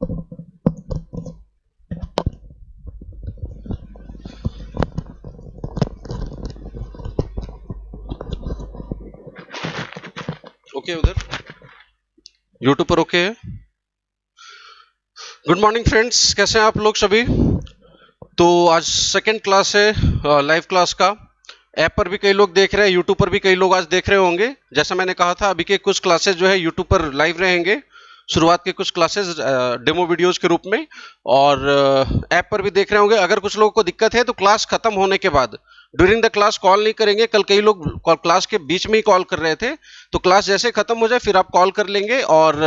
Okay उधर YouTube पर okay है। गुड मॉर्निंग फ्रेंड्स, कैसे हैं आप लोग सभी। तो आज सेकंड क्लास है लाइव क्लास का। ऐप पर भी कई लोग देख रहे हैं, यूट्यूब पर भी कई लोग आज देख रहे होंगे। जैसा मैंने कहा था, अभी के कुछ क्लासेस जो है यूट्यूब पर लाइव रहेंगे, शुरुआत के कुछ क्लासेस डेमो वीडियोस के रूप में, और ऐप पर भी देख रहे होंगे। अगर कुछ लोगों को दिक्कत है तो क्लास खत्म होने के बाद ड्यूरिंग द क्लास कॉल नहीं करेंगे। कल कई लोग क्लास के बीच में ही कॉल कर रहे थे, तो क्लास जैसे खत्म हो जाए फिर आप कॉल कर लेंगे और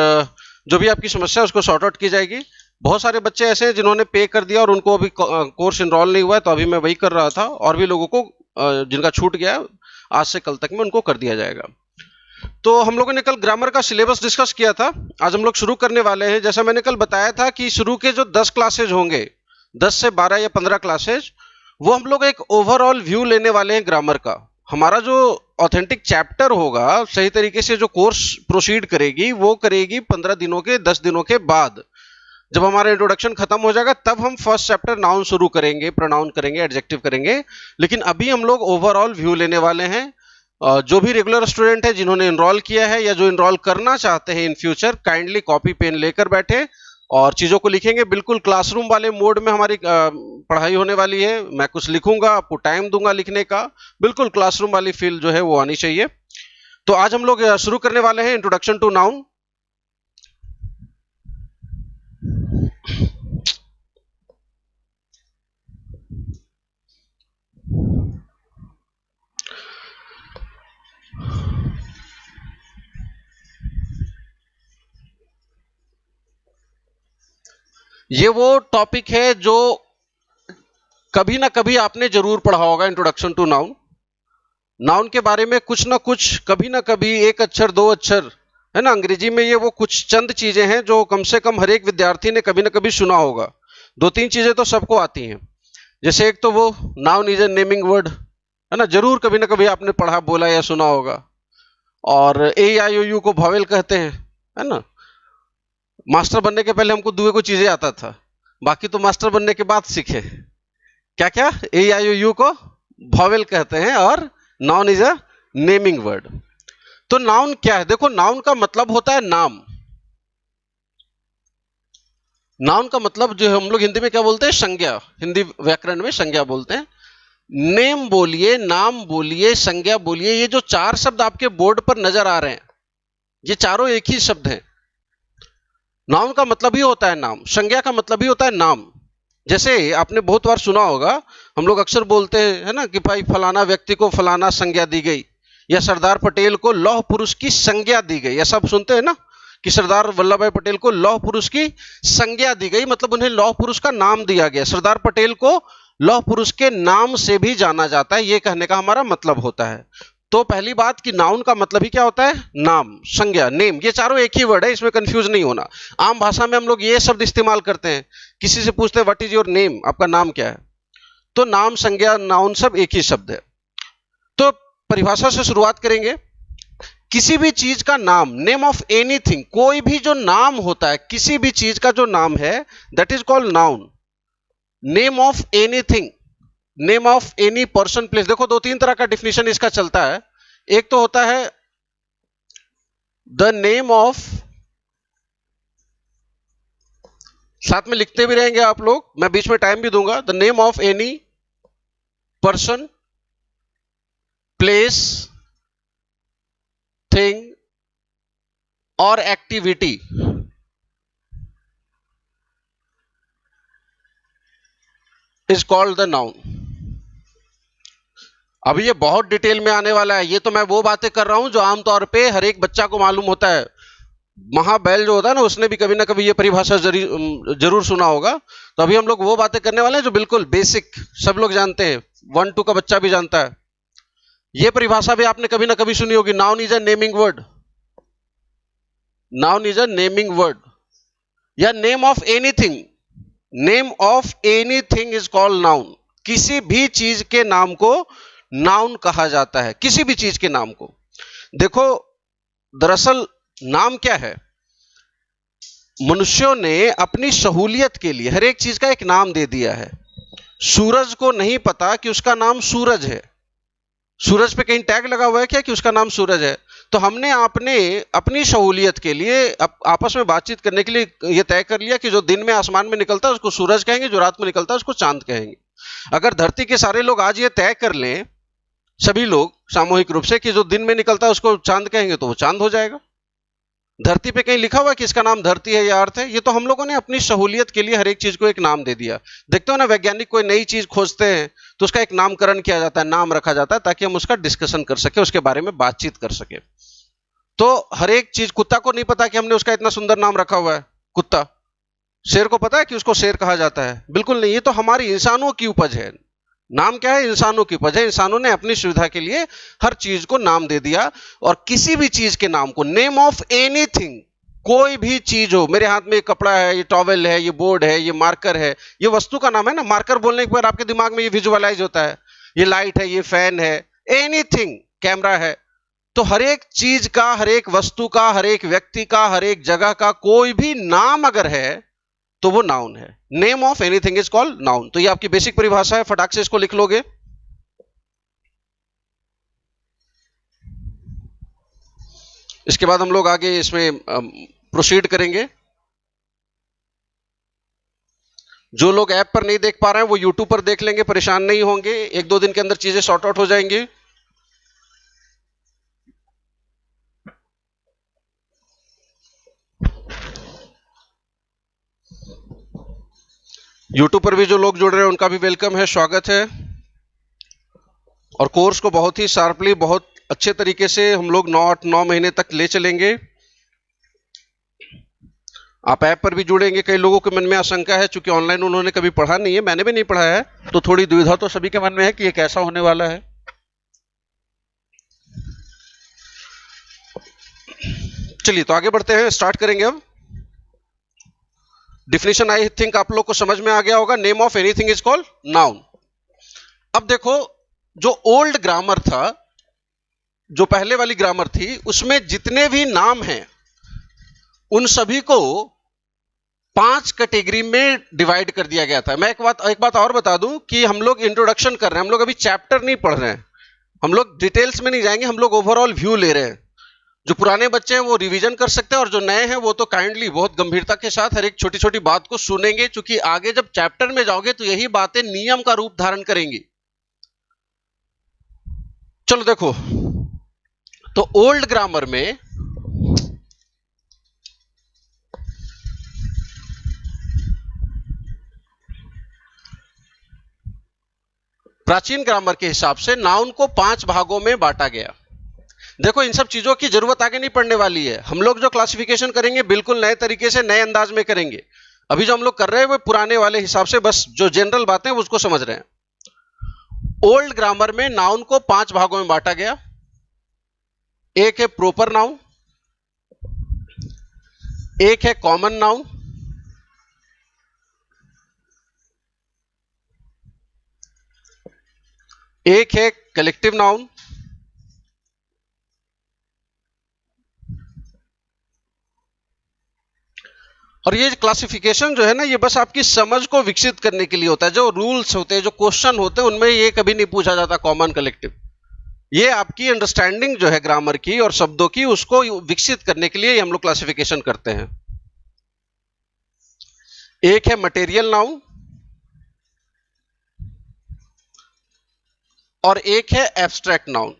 जो भी आपकी समस्या है उसको सॉर्ट आउट की जाएगी। बहुत सारे बच्चे ऐसे हैं जिन्होंने पे कर दिया और उनको अभी कोर्स इनरोल नहीं हुआ है, तो अभी मैं वही कर रहा था। और भी लोगों को जिनका छूट गया आज से कल तक में उनको कर दिया जाएगा। तो हम लोगों ने कल ग्रामर का सिलेबस डिस्कस किया था, आज हम लोग शुरू करने वाले हैं। जैसा मैंने कल बताया था कि शुरू के जो 10 क्लासेज होंगे, 10 से 12 या 15 क्लासेज, वो हम लोग एक ओवरऑल व्यू लेने वाले हैं ग्रामर का। हमारा जो ऑथेंटिक चैप्टर होगा, सही तरीके से जो कोर्स प्रोसीड करेगी वो करेगी 15 दिनों के 10 दिनों के बाद। जब हमारा इंट्रोडक्शन खत्म हो जाएगा तब हम फर्स्ट चैप्टर नाउन शुरू करेंगे, प्रोनाउन करेंगे, एडजेक्टिव करेंगे। लेकिन अभी हम लोग ओवरऑल व्यू लेने वाले हैं। जो भी रेगुलर स्टूडेंट है, जिन्होंने इनरोल किया है या जो इनरोल करना चाहते हैं in future, kindly copy pen लेकर बैठे और चीजों को लिखेंगे। बिल्कुल क्लासरूम वाले मोड में हमारी पढ़ाई होने वाली है। मैं कुछ लिखूंगा, आपको टाइम दूंगा लिखने का, बिल्कुल क्लासरूम वाली फील जो है वो आनी चाहिए। तो आज हम लोग शुरू करने वाले हैं इंट्रोडक्शन टू नाउन। ये वो टॉपिक है जो कभी ना कभी आपने जरूर पढ़ा होगा, इंट्रोडक्शन टू नाउन। नाउन के बारे में कुछ ना कुछ, कभी ना कभी, एक अक्षर दो अक्षर, है ना, अंग्रेजी में ये वो कुछ चंद चीजें हैं जो कम से कम हर एक विद्यार्थी ने कभी ना कभी सुना होगा। 2-3 चीजें तो सबको आती हैं। जैसे एक तो वो noun is a naming word, है ना, जरूर कभी ना कभी आपने पढ़ा, बोला या सुना होगा। और ए आई ओ यू को वॉवेल कहते हैं, है ना। मास्टर बनने के पहले हमको दुए को चीजें आता था, बाकी तो मास्टर बनने के बाद सीखे। क्या क्या? ए आई ओ यू को वॉवेल कहते हैं और noun is a naming word. तो नाउन क्या है? देखो, नाउन का मतलब होता है नाम। नाउन का मतलब जो है, हम लोग हिंदी में क्या बोलते हैं? संज्ञा। हिंदी व्याकरण में संज्ञा बोलते हैं। नेम बोलिए, नाम बोलिए, संज्ञा बोलिए, ये जो 4 शब्द आपके बोर्ड पर नजर आ रहे हैं, ये चारों एक ही शब्द हैं। नाउन का मतलब ही होता है नाम, संज्ञा का मतलब ही होता है नाम। जैसे आपने बहुत बार सुना होगा, हम लोग अक्सर बोलते हैं, है ना, कि भाई फलाना व्यक्ति को फलाना संज्ञा दी गई, या सरदार पटेल को लौह पुरुष की संज्ञा दी गई। ऐसा आप सुनते हैं ना, कि सरदार वल्लभ भाई पटेल को लौह पुरुष की संज्ञा दी गई, मतलब उन्हें लौह पुरुष का नाम दिया गया। सरदार पटेल को लौह पुरुष के नाम से भी जाना जाता है, ये कहने का हमारा मतलब होता है। तो पहली बात कि नाउन का मतलब ही क्या होता है? नाम, संज्ञा, नेम। ये चारों एक ही वर्ड है, इसमें कंफ्यूज नहीं होना। आम भाषा में हम लोग ये शब्द इस्तेमाल करते हैं। किसी से पूछते हैं व्हाट इज योर नेम, आपका नाम क्या है, तो नाम, संज्ञा, नाउन सब एक ही शब्द है। तो परिभाषा से शुरुआत करेंगे। किसी भी चीज का नाम, नेम ऑफ एनीथिंग, कोई भी जो नाम होता है, किसी भी चीज का जो नाम है, that is called noun. Name of anything, name of any person, place. देखो, 2-3 तरह का डिफिनेशन इसका चलता है। एक तो होता है द नेम ऑफ, साथ में लिखते भी रहेंगे आप लोग, मैं बीच में टाइम भी दूंगा। The name of any person, place, thing और activity is called the noun. अभी ये बहुत डिटेल में आने वाला है। ये तो मैं वो बातें कर रहा हूं जो आमतौर पे हर एक बच्चा को मालूम होता है। महाबैल जो होता है ना, उसने भी कभी ना कभी ये परिभाषा जरूर सुना होगा। तो अभी हम लोग वो बातें करने वाले हैं जो बिल्कुल बेसिक, सब लोग जानते हैं, 1-2 का बच्चा भी जानता है। ये परिभाषा भी आपने कभी ना कभी सुनी होगी। Noun is a naming word, noun is a naming word, या name of anything, name of anything is called noun. किसी भी चीज के नाम को नाउन कहा जाता है, किसी भी चीज के नाम को। देखो, दरअसल नाम क्या है? मनुष्यों ने अपनी सहूलियत के लिए हर एक चीज का एक नाम दे दिया है। सूरज को नहीं पता कि उसका नाम सूरज है। सूरज पे कहीं टैग लगा हुआ है क्या कि उसका नाम सूरज है? तो हमने आपने अपनी सहूलियत के लिए आपस में बातचीत करने के लिए यह तय कर लिया कि जो दिन में आसमान में निकलता है उसको सूरज कहेंगे, जो रात में निकलता है उसको चांद कहेंगे। अगर धरती के सारे लोग आज ये तय कर लें, सभी लोग सामूहिक रूप से, कि जो दिन में निकलता है उसको चांद कहेंगे, तो वो चांद हो जाएगा। धरती पे कहीं लिखा हुआ है कि इसका नाम धरती है या अर्थ है? ये तो हम लोगों ने अपनी सहूलियत के लिए हर एक चीज को एक नाम दे दिया। देखते हो ना, वैज्ञानिक कोई नई चीज खोजते हैं तो उसका एक नामकरण किया जाता है, नाम रखा जाता है, ताकि हम उसका डिस्कशन कर सके, उसके बारे में बातचीत कर सके। तो हर एक चीज, कुत्ता को नहीं पता कि हमने उसका इतना सुंदर नाम रखा हुआ है कुत्ता। शेर को पता है कि उसको शेर कहा जाता है? बिल्कुल नहीं। ये तो हमारी इंसानों की उपज है। नाम क्या है? इंसानों की उपज है। इंसानों ने अपनी सुविधा के लिए हर चीज को नाम दे दिया। और किसी भी चीज के नाम को, नेम ऑफ एनीथिंग, कोई भी चीज हो, मेरे हाथ में ये कपड़ा है, ये टॉवेल है, ये बोर्ड है, ये मार्कर है, ये वस्तु का नाम है ना। मार्कर बोलने के बाद आपके दिमाग में ये विजुअलाइज होता है। ये लाइट है, ये फैन है, एनीथिंग, कैमरा है। तो हर एक चीज का, हर एक वस्तु का, हर एक व्यक्ति का, हर एक जगह का कोई भी नाम अगर है तो वो नाउन है। Name of anything is called noun. तो ये आपकी बेसिक परिभाषा है, फटाक से इसको लिख लोगे। इसके बाद हम लोग आगे इसमें प्रोसीड करेंगे। जो लोग ऐप पर नहीं देख पा रहे हैं वो यूट्यूब पर देख लेंगे, परेशान नहीं होंगे। एक दो दिन के अंदर चीजें सॉर्ट आउट हो जाएंगी। यूट्यूब पर भी जो लोग जुड़ रहे हैं उनका भी वेलकम है, स्वागत है। और कोर्स को बहुत ही शार्पली, बहुत अच्छे तरीके से हम लोग 9 महीने तक ले चलेंगे। आप ऐप पर भी जुड़ेंगे। कई लोगों के मन में आशंका है, चूंकि ऑनलाइन उन्होंने कभी पढ़ा नहीं है, मैंने भी नहीं पढ़ा है, तो थोड़ी दुविधा तो सभी के मन में है कि ये कैसा होने वाला है। चलिए तो आगे बढ़ते हैं, स्टार्ट करेंगे। अब डिफिनेशन आई थिंक आप लोग को समझ में आ गया होगा। Name of anything is called noun. अब देखो, जो ओल्ड ग्रामर था, जो पहले वाली ग्रामर थी, उसमें जितने भी नाम हैं उन सभी को 5 कैटेगरी में डिवाइड कर दिया गया था। मैं एक बात और बता दूं कि हम लोग इंट्रोडक्शन कर रहे हैं, हम लोग अभी चैप्टर नहीं पढ़ रहे हैं, हम लोग डिटेल्स में नहीं जाएंगे, हम लोग ओवरऑल व्यू ले रहे हैं। जो पुराने बच्चे हैं वो रिवीजन कर सकते हैं, और जो नए हैं वो तो काइंडली बहुत गंभीरता के साथ हर एक छोटी छोटी बात को सुनेंगे, क्योंकि आगे जब चैप्टर में जाओगे तो यही बातें नियम का रूप धारण करेंगी। चलो देखो, तो ओल्ड ग्रामर में प्राचीन ग्रामर के हिसाब से नाउन को 5 भागों में बांटा गया। देखो, इन सब चीजों की जरूरत आगे नहीं पड़ने वाली है। हम लोग जो क्लासिफिकेशन करेंगे बिल्कुल नए तरीके से, नए अंदाज में करेंगे। अभी जो हम लोग कर रहे हैं वो पुराने वाले हिसाब से, बस जो जनरल बातें हैं उसको समझ रहे हैं। ओल्ड ग्रामर में नाउन को 5 भागों में बांटा गया। एक है प्रॉपर नाउन, एक है कॉमन नाउन, एक है कलेक्टिव नाउन, और ये क्लासिफिकेशन जो है ना, ये बस आपकी समझ को विकसित करने के लिए होता है। जो रूल्स होते हैं, जो क्वेश्चन होते हैं, उनमें ये कभी नहीं पूछा जाता कॉमन कलेक्टिव। ये आपकी अंडरस्टैंडिंग जो है ग्रामर की और शब्दों की, उसको विकसित करने के लिए हम लोग क्लासिफिकेशन करते हैं। एक है मटेरियल नाउन और एक है एब्स्ट्रैक्ट नाउन।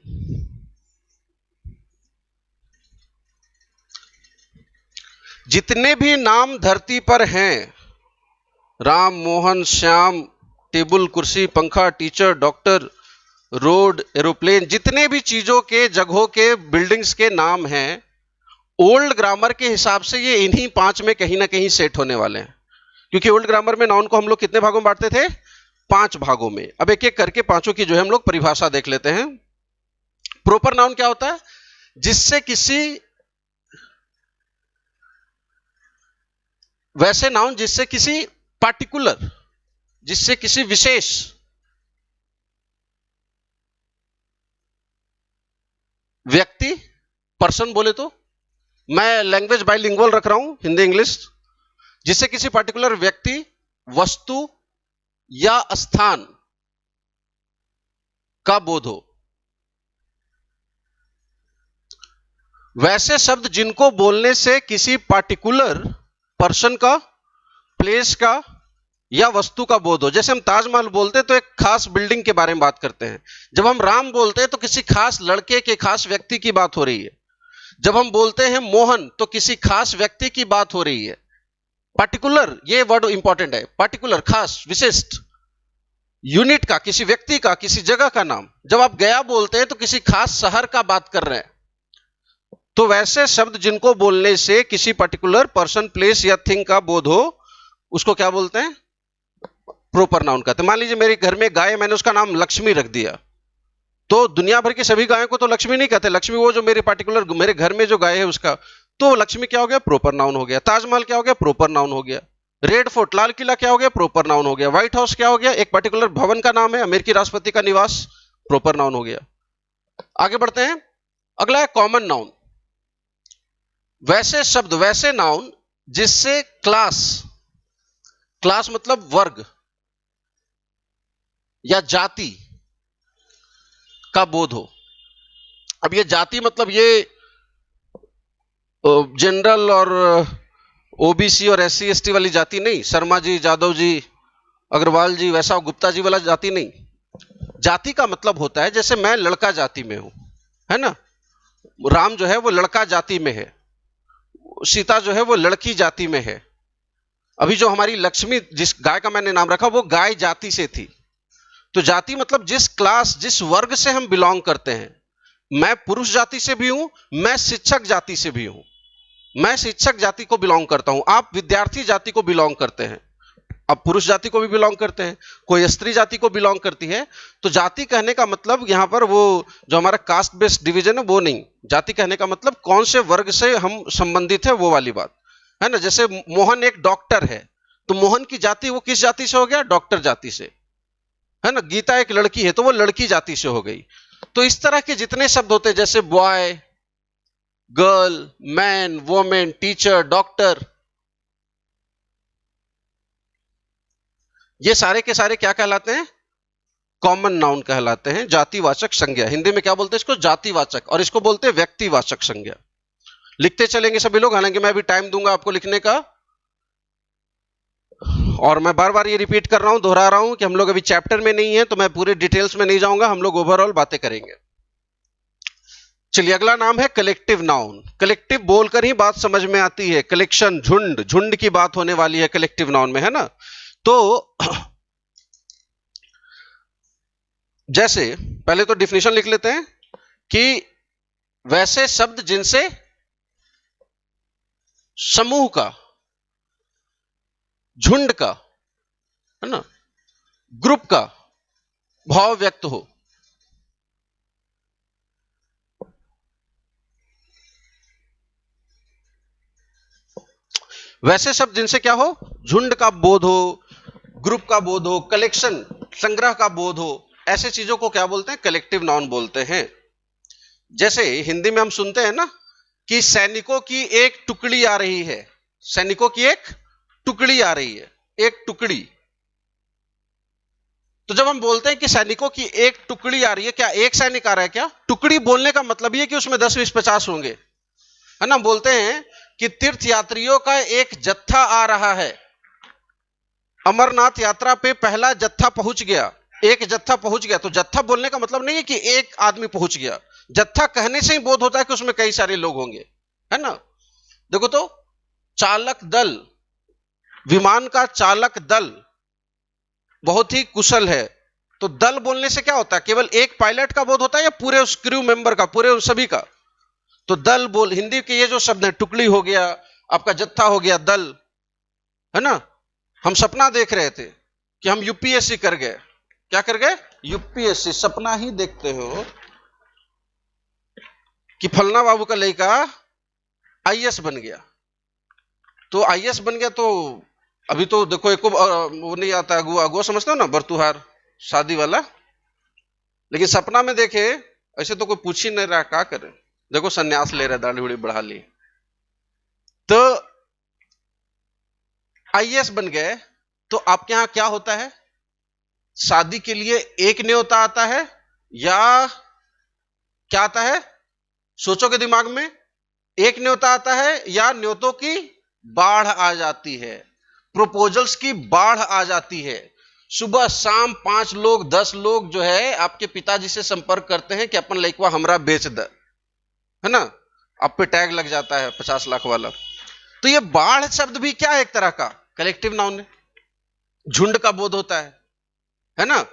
जितने भी नाम धरती पर हैं, राम, मोहन, श्याम, टेबल, कुर्सी, पंखा, टीचर, डॉक्टर, रोड, एरोप्लेन, जितने भी चीजों के, जगहों के, बिल्डिंग्स के नाम हैं, ओल्ड ग्रामर के हिसाब से ये इन्हीं 5 में कहीं ना कहीं सेट होने वाले हैं। क्योंकि ओल्ड ग्रामर में नाउन को हम लोग कितने भागों में बांटते थे? 5 भागों में। अब एक एक करके पांचों की जो है हम लोग परिभाषा देख लेते हैं। प्रॉपर नाउन क्या होता है? जिससे किसी, वैसे नाउन जिससे किसी पार्टिकुलर, जिससे किसी विशेष व्यक्ति, पर्सन बोले तो, मैं लैंग्वेज बाइलिंगुअल रख रहा हूं, हिंदी इंग्लिश, जिससे किसी पर्टिकुलर व्यक्ति, वस्तु या स्थान का बोध हो। वैसे शब्द जिनको बोलने से किसी पार्टिकुलर पर्सन का, प्लेस का या वस्तु का बोध हो। जैसे हम ताजमहल बोलते हैं तो एक खास बिल्डिंग के बारे में बात करते हैं। जब हम राम बोलते हैं तो किसी खास लड़के के, खास व्यक्ति की बात हो रही है। जब हम बोलते हैं मोहन तो किसी खास व्यक्ति की बात हो रही है। पार्टिकुलर, ये वर्ड इंपॉर्टेंट है। पार्टिकुलर, खास, विशिष्ट, यूनिट का, किसी व्यक्ति का, किसी जगह का नाम। जब आप गया बोलते हैं तो किसी खास शहर का बात कर रहे हैं। तो वैसे शब्द जिनको बोलने से किसी पर्टिकुलर पर्सन, प्लेस या थिंग का बोध हो, उसको क्या बोलते हैं? प्रॉपर नाउन कहते हैं। मान लीजिए मेरे घर में गाय है, मैंने उसका नाम लक्ष्मी रख दिया, तो दुनिया भर की सभी गायों को तो लक्ष्मी नहीं कहते। लक्ष्मी वो जो मेरे पर्टिकुलर, मेरे घर में जो गाय है उसका, तो लक्ष्मी क्या हो गया? प्रॉपर नाउन हो गया। ताजमहल क्या हो गया? प्रॉपर नाउन हो गया। रेड फोर्ट, लाल किला क्या हो गया? प्रॉपर नाउन हो गया। व्हाइट हाउस क्या हो गया? एक पर्टिकुलर भवन का नाम है, अमेरिकी राष्ट्रपति का निवास, प्रॉपर नाउन हो गया। आगे बढ़ते हैं। अगला है कॉमन नाउन। वैसे शब्द, वैसे नाउन जिससे क्लास, क्लास मतलब वर्ग या जाति का बोध हो। अब ये जाति मतलब ये जनरल और ओबीसी और एससी एसटी वाली जाति नहीं, शर्मा जी, जादव जी, अग्रवाल जी, वैसा गुप्ता जी वाला जाति नहीं। जाति का मतलब होता है, जैसे मैं लड़का जाति में हूं, है ना, राम जो है वो लड़का जाति में है, सीता जो है वो लड़की जाति में है। अभी जो हमारी लक्ष्मी, जिस गाय का मैंने नाम रखा, वो गाय जाति से थी। तो जाति मतलब जिस क्लास, जिस वर्ग से हम बिलोंग करते हैं। मैं पुरुष जाति से भी हूं, मैं शिक्षक जाति से भी हूं, मैं शिक्षक जाति को बिलोंग करता हूं। आप विद्यार्थी जाति को बिलोंग करते हैं, आप पुरुष जाति को भी बिलोंग करते हैं, कोई स्त्री जाति को बिलोंग करती है। तो जाति कहने का मतलब यहां पर वो जो हमारा कास्ट बेस्ड डिवीजन है वो नहीं। जाति कहने का मतलब कौन से वर्ग से हम संबंधित है, वो वाली बात है ना। जैसे मोहन एक डॉक्टर है, तो मोहन की जाति वो किस जाति से हो गया? डॉक्टर जाति से, है ना। गीता एक लड़की है तो वो लड़की जाति से हो गई। तो इस तरह के जितने शब्द होते हैं, जैसे boy, girl, man, women, teacher, doctor, ये सारे के सारे क्या कहलाते हैं? कॉमन नाउन कहलाते हैं, जातिवाचक संज्ञा। हिंदी में क्या बोलते हैं इसको? जातिवाचक। और इसको बोलते हैं व्यक्तिवाचक संज्ञा। लिखते चलेंगे सभी लोग, हालांकि मैं अभी टाइम दूंगा आपको लिखने का। और मैं बार बार ये रिपीट कर रहा हूं, दोहरा रहा हूं कि हम लोग अभी चैप्टर में नहीं है, तो मैं पूरे डिटेल्स में नहीं जाऊंगा, हम लोग ओवरऑल बातें करेंगे। चलिए, अगला नाम है कलेक्टिव नाउन। कलेक्टिव बोलकर ही बात समझ में आती है। कलेक्शन, झुंड, झुंड की बात होने वाली है कलेक्टिव नाउन में, है ना। तो जैसे पहले तो डिफिनेशन लिख लेते हैं कि वैसे शब्द जिनसे समूह का, झुंड का, है ना, ग्रुप का भाव व्यक्त हो। वैसे शब्द जिनसे क्या हो? झुंड का बोध हो, ग्रुप का बोध हो, कलेक्शन, संग्रह का बोध हो। ऐसे चीजों को क्या बोलते हैं? कलेक्टिव नाउन बोलते हैं। जैसे हिंदी में हम सुनते हैं ना कि सैनिकों की एक टुकड़ी आ रही है, सैनिकों की एक टुकड़ी आ रही है, एक टुकड़ी। तो जब हम बोलते हैं कि सैनिकों की एक टुकड़ी आ रही है, क्या एक सैनिक आ रहा है? क्या टुकड़ी बोलने का मतलब ये कि उसमें 10, 20, 50 होंगे, है ना। बोलते हैं कि तीर्थ यात्रियों का एक जत्था आ रहा है, अमरनाथ यात्रा पे पहला जत्था पहुंच गया, एक जत्था पहुंच गया। तो जत्था बोलने का मतलब नहीं है कि एक आदमी पहुंच गया। जत्था कहने से ही बोध होता है कि उसमें कई सारे लोग होंगे, है ना। देखो तो चालक दल, विमान का चालक दल बहुत ही कुशल है। तो दल बोलने से क्या होता है? केवल एक पायलट का बोध होता है या पूरे उस क्रू मेंबर का, पूरे उस सभी का? तो दल बोल, हिंदी के ये जो शब्द है, टुकड़ी हो गया, आपका जत्था हो गया, दल, है ना। हम सपना देख रहे थे कि हम यूपीएससी कर गए। क्या कर गए? यूपीएससी। सपना ही देखते हो कि फलना बाबू का लड़का आईएएस बन गया। तो आईएएस बन गया तो अभी तो देखो एक वो नहीं आता, अगुआ, अगुआ समझते हो ना, बरतुहार शादी वाला। लेकिन सपना में देखे ऐसे तो कोई पूछ ही नहीं रहा, क्या करे। देखो संन्यास ले रहा, दाढ़ी उड़ी बढ़ा ली। तो आईएएस बन गए तो आपके यहां क्या होता है? शादी के लिए एक न्योता आता है या क्या आता है? सोचोगे दिमाग में, एक न्योता आता है या न्योतों की बाढ़ आ जाती है, प्रपोजल्स की बाढ़ आ जाती है। सुबह शाम 5 लोग 10 लोग जो है आपके पिताजी से संपर्क करते हैं कि अपन लइकवा हमरा बेच द, है ना, आप पे टैग लग जाता है 50 लाख वाला। तो ये बाढ़ शब्द भी क्या है? एक तरह का कलेक्टिव नाउन है, झुंड का बोध होता है ना।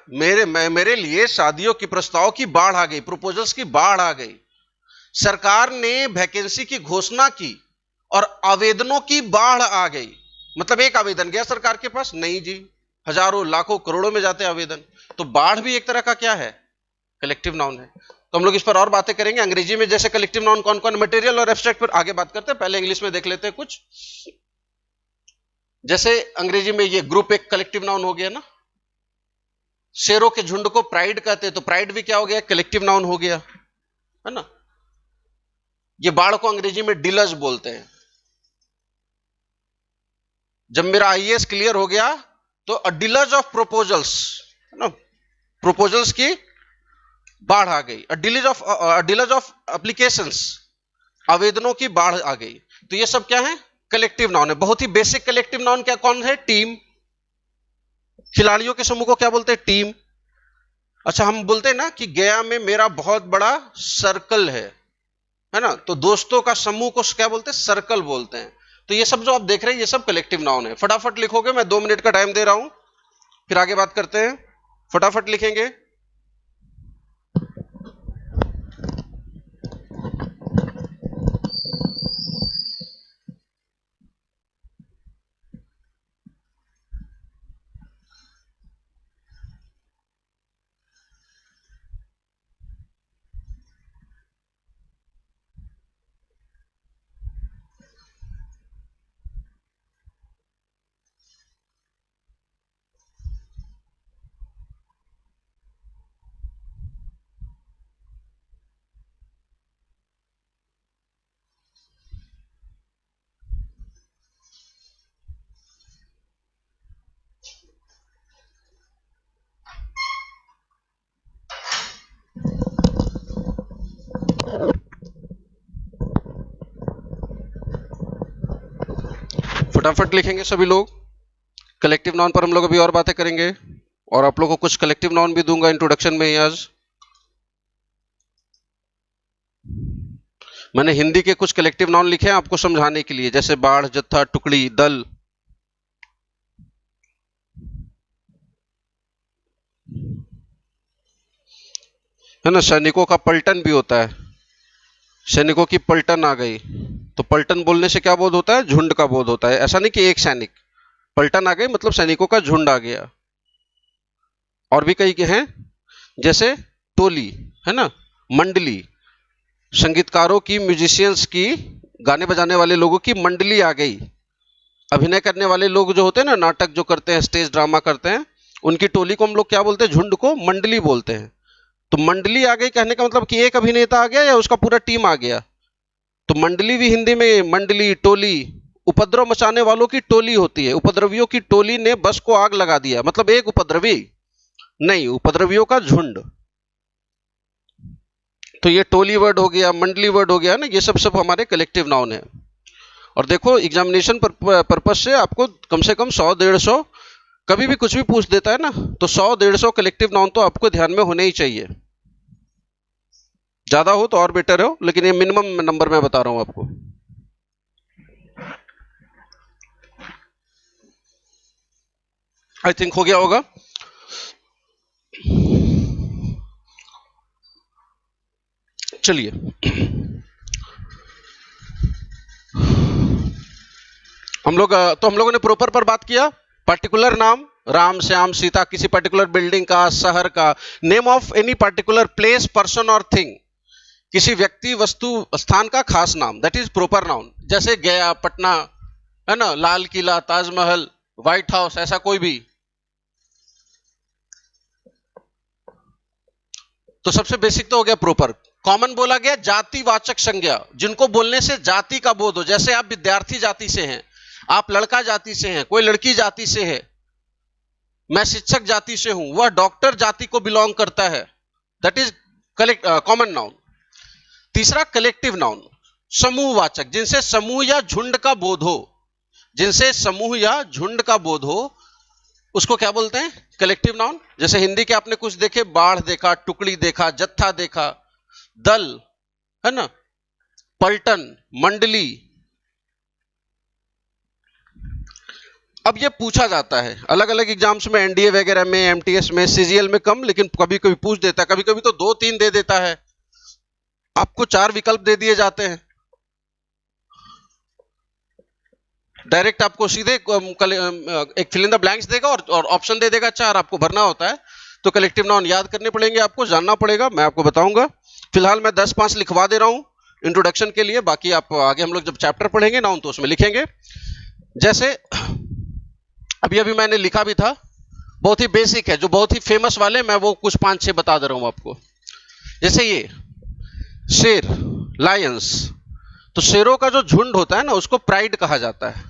मेरे लिए शादियों की प्रस्ताव की बाढ़ आ गई, प्रपोजल्स की बाढ़ आ गई। सरकार ने वैकेंसी की घोषणा की और आवेदनों की बाढ़ आ गई। मतलब एक आवेदन गया सरकार के पास, नहीं जी, हजारों लाखों करोड़ों में जाते आवेदन। तो बाढ़ भी एक तरह का क्या है? कलेक्टिव नाउन है। तो हम लोग इस पर और बातें करेंगे। अंग्रेजी में जैसे कलेक्टिव नाउन कौन कौन, मटेरियल और एब्स्ट्रैक्ट पर आगे बात करते हैं, पहले इंग्लिश में देख लेते हैं कुछ। जैसे अंग्रेजी में ये ग्रुप एक कलेक्टिव नाउन हो गया ना, शेरों के झुंड को प्राइड कहते हैं, तो प्राइड भी क्या हो गया? कलेक्टिव नाउन हो गया, है ना। ये बाढ़ को अंग्रेजी में डिलज बोलते हैं। जब मेरा आईएएस क्लियर हो गया तो अ डिलज ऑफ प्रोपोजल्स, है ना, प्रोपोजल्स की बाढ़ आ गई। अ डिलज ऑफ एप्लीकेशंस, आवेदनों की बाढ़ आ गई। तो ये सब क्या है? कलेक्टिव नाउन है। बहुत ही बेसिक कलेक्टिव नाउन क्या कौन है? टीम। खिलाड़ियों के समूह को क्या बोलते हैं? टीम। अच्छा, हम बोलते हैं ना कि गया में मेरा बहुत बड़ा सर्कल है ना, तो दोस्तों का समूह को क्या बोलते हैं? सर्कल बोलते हैं। तो ये सब जो आप देख रहे हैं ये सब कलेक्टिव नाउन है। फटाफट लिखोगे, मैं 2 मिनट का टाइम दे रहा हूं, फिर आगे बात करते हैं। फटाफट लिखेंगे। फटाफट लिखेंगे सभी लोग। कलेक्टिव नाउन पर हम लोग अभी और बातें करेंगे और आप लोगों को कुछ कलेक्टिव नाउन भी दूंगा इंट्रोडक्शन में ही। आज मैंने हिंदी के कुछ कलेक्टिव नाउन लिखे हैं आपको समझाने के लिए, जैसे बाढ़, जत्था, टुकड़ी, दल। है ना, सैनिकों का पलटन भी होता है। सैनिकों की पलटन आ गई, तो पलटन बोलने से क्या बोध होता है? झुंड का बोध होता है। ऐसा नहीं कि एक सैनिक, पलटन आ गई मतलब सैनिकों का झुंड आ गया। और भी कई के हैं, जैसे टोली, है ना, मंडली, संगीतकारों की, म्यूजिशियंस की, गाने बजाने वाले लोगों की मंडली आ गई। अभिनय करने वाले लोग जो होते हैं ना, नाटक जो करते हैं, स्टेज ड्रामा करते हैं, उनकी टोली को हम लोग क्या बोलते हैं? झुंड को मंडली बोलते हैं। तो मंडली आ गई कहने का मतलब कि एक अभिनेता आ गया या उसका पूरा टीम आ गया। तो मंडली भी हिंदी में मंडली, टोली, उपद्रव मचाने वालों की टोली होती है। उपद्रवियों की टोली ने बस को आग लगा दिया, मतलब एक उपद्रवी नहीं, उपद्रवियों का झुंड। तो ये टोली वर्ड हो गया, मंडली वर्ड हो गया ना, ये सब हमारे कलेक्टिव नाउन है। और देखो एग्जामिनेशन पर्पज से आपको कम से कम 100-150, कभी भी कुछ भी पूछ देता है ना, तो 100-150 कलेक्टिव नाउन तो आपको ध्यान में होने ही चाहिए। ज्यादा हो तो और बेटर हो, लेकिन ये मिनिमम नंबर मैं बता रहा हूं आपको। आई थिंक हो गया होगा। चलिए, हम लोगों ने प्रॉपर पर बात किया। पर्टिकुलर नाम, राम, श्याम, सीता, किसी पर्टिकुलर बिल्डिंग का, शहर का, name of any particular place, person और थिंग, किसी व्यक्ति, वस्तु, स्थान का खास नाम, दैट इज प्रॉपर नाउन। जैसे गया, पटना, है ना, लाल किला, ताजमहल, व्हाइट हाउस, ऐसा कोई भी। तो सबसे बेसिक तो हो गया प्रॉपर। कॉमन बोला गया जातिवाचक संज्ञा, जिनको बोलने से जाति का बोध हो। जैसे आप विद्यार्थी जाति से हैं, आप लड़का जाति से हैं, कोई लड़की जाति से है, मैं शिक्षक जाति से हूं, वह डॉक्टर जाति को बिलोंग करता है, दैट इज कॉमन नाउन। तीसरा कलेक्टिव नाउन, समूहवाचक, जिनसे समूह या झुंड का बोध हो, जिनसे समूह या झुंड का बोध हो, उसको क्या बोलते हैं? Collective noun. जैसे हिंदी के आपने कुछ देखे, बाढ़ देखा, टुकड़ी देखा, जत्था देखा, दल, है ना, पलटन, मंडली। अब ये पूछा जाता है अलग अलग एग्जाम्स में, एनडीए वगैरह में, एमटीएस में, सीजीएल में कम, लेकिन कभी कभी पूछ देता है, कभी कभी तो 2-3 दे देता है, आपको 4 विकल्प दे दिए जाते हैं, डायरेक्ट आपको सीधे एक फिल इन द ब्लैंक्स देगा और ऑप्शन दे देगा 4, आपको भरना होता है। तो कलेक्टिव नाउन याद करने पड़ेंगे, आपको जानना पड़ेगा, मैं आपको बताऊंगा। फिलहाल मैं 10-5 लिखवा दे रहा हूं इंट्रोडक्शन के लिए, बाकी आप आगे हम लोग जब चैप्टर पढ़ेंगे नाउन तो उसमें लिखेंगे। जैसे अभी मैंने लिखा भी था, बहुत ही बेसिक है, जो बहुत ही फेमस वाले, मैं वो कुछ 5-6 बता दे रहा हूं आपको। जैसे ये शेर, लायंस, तो शेरों का जो झुंड होता है ना, उसको प्राइड कहा जाता है।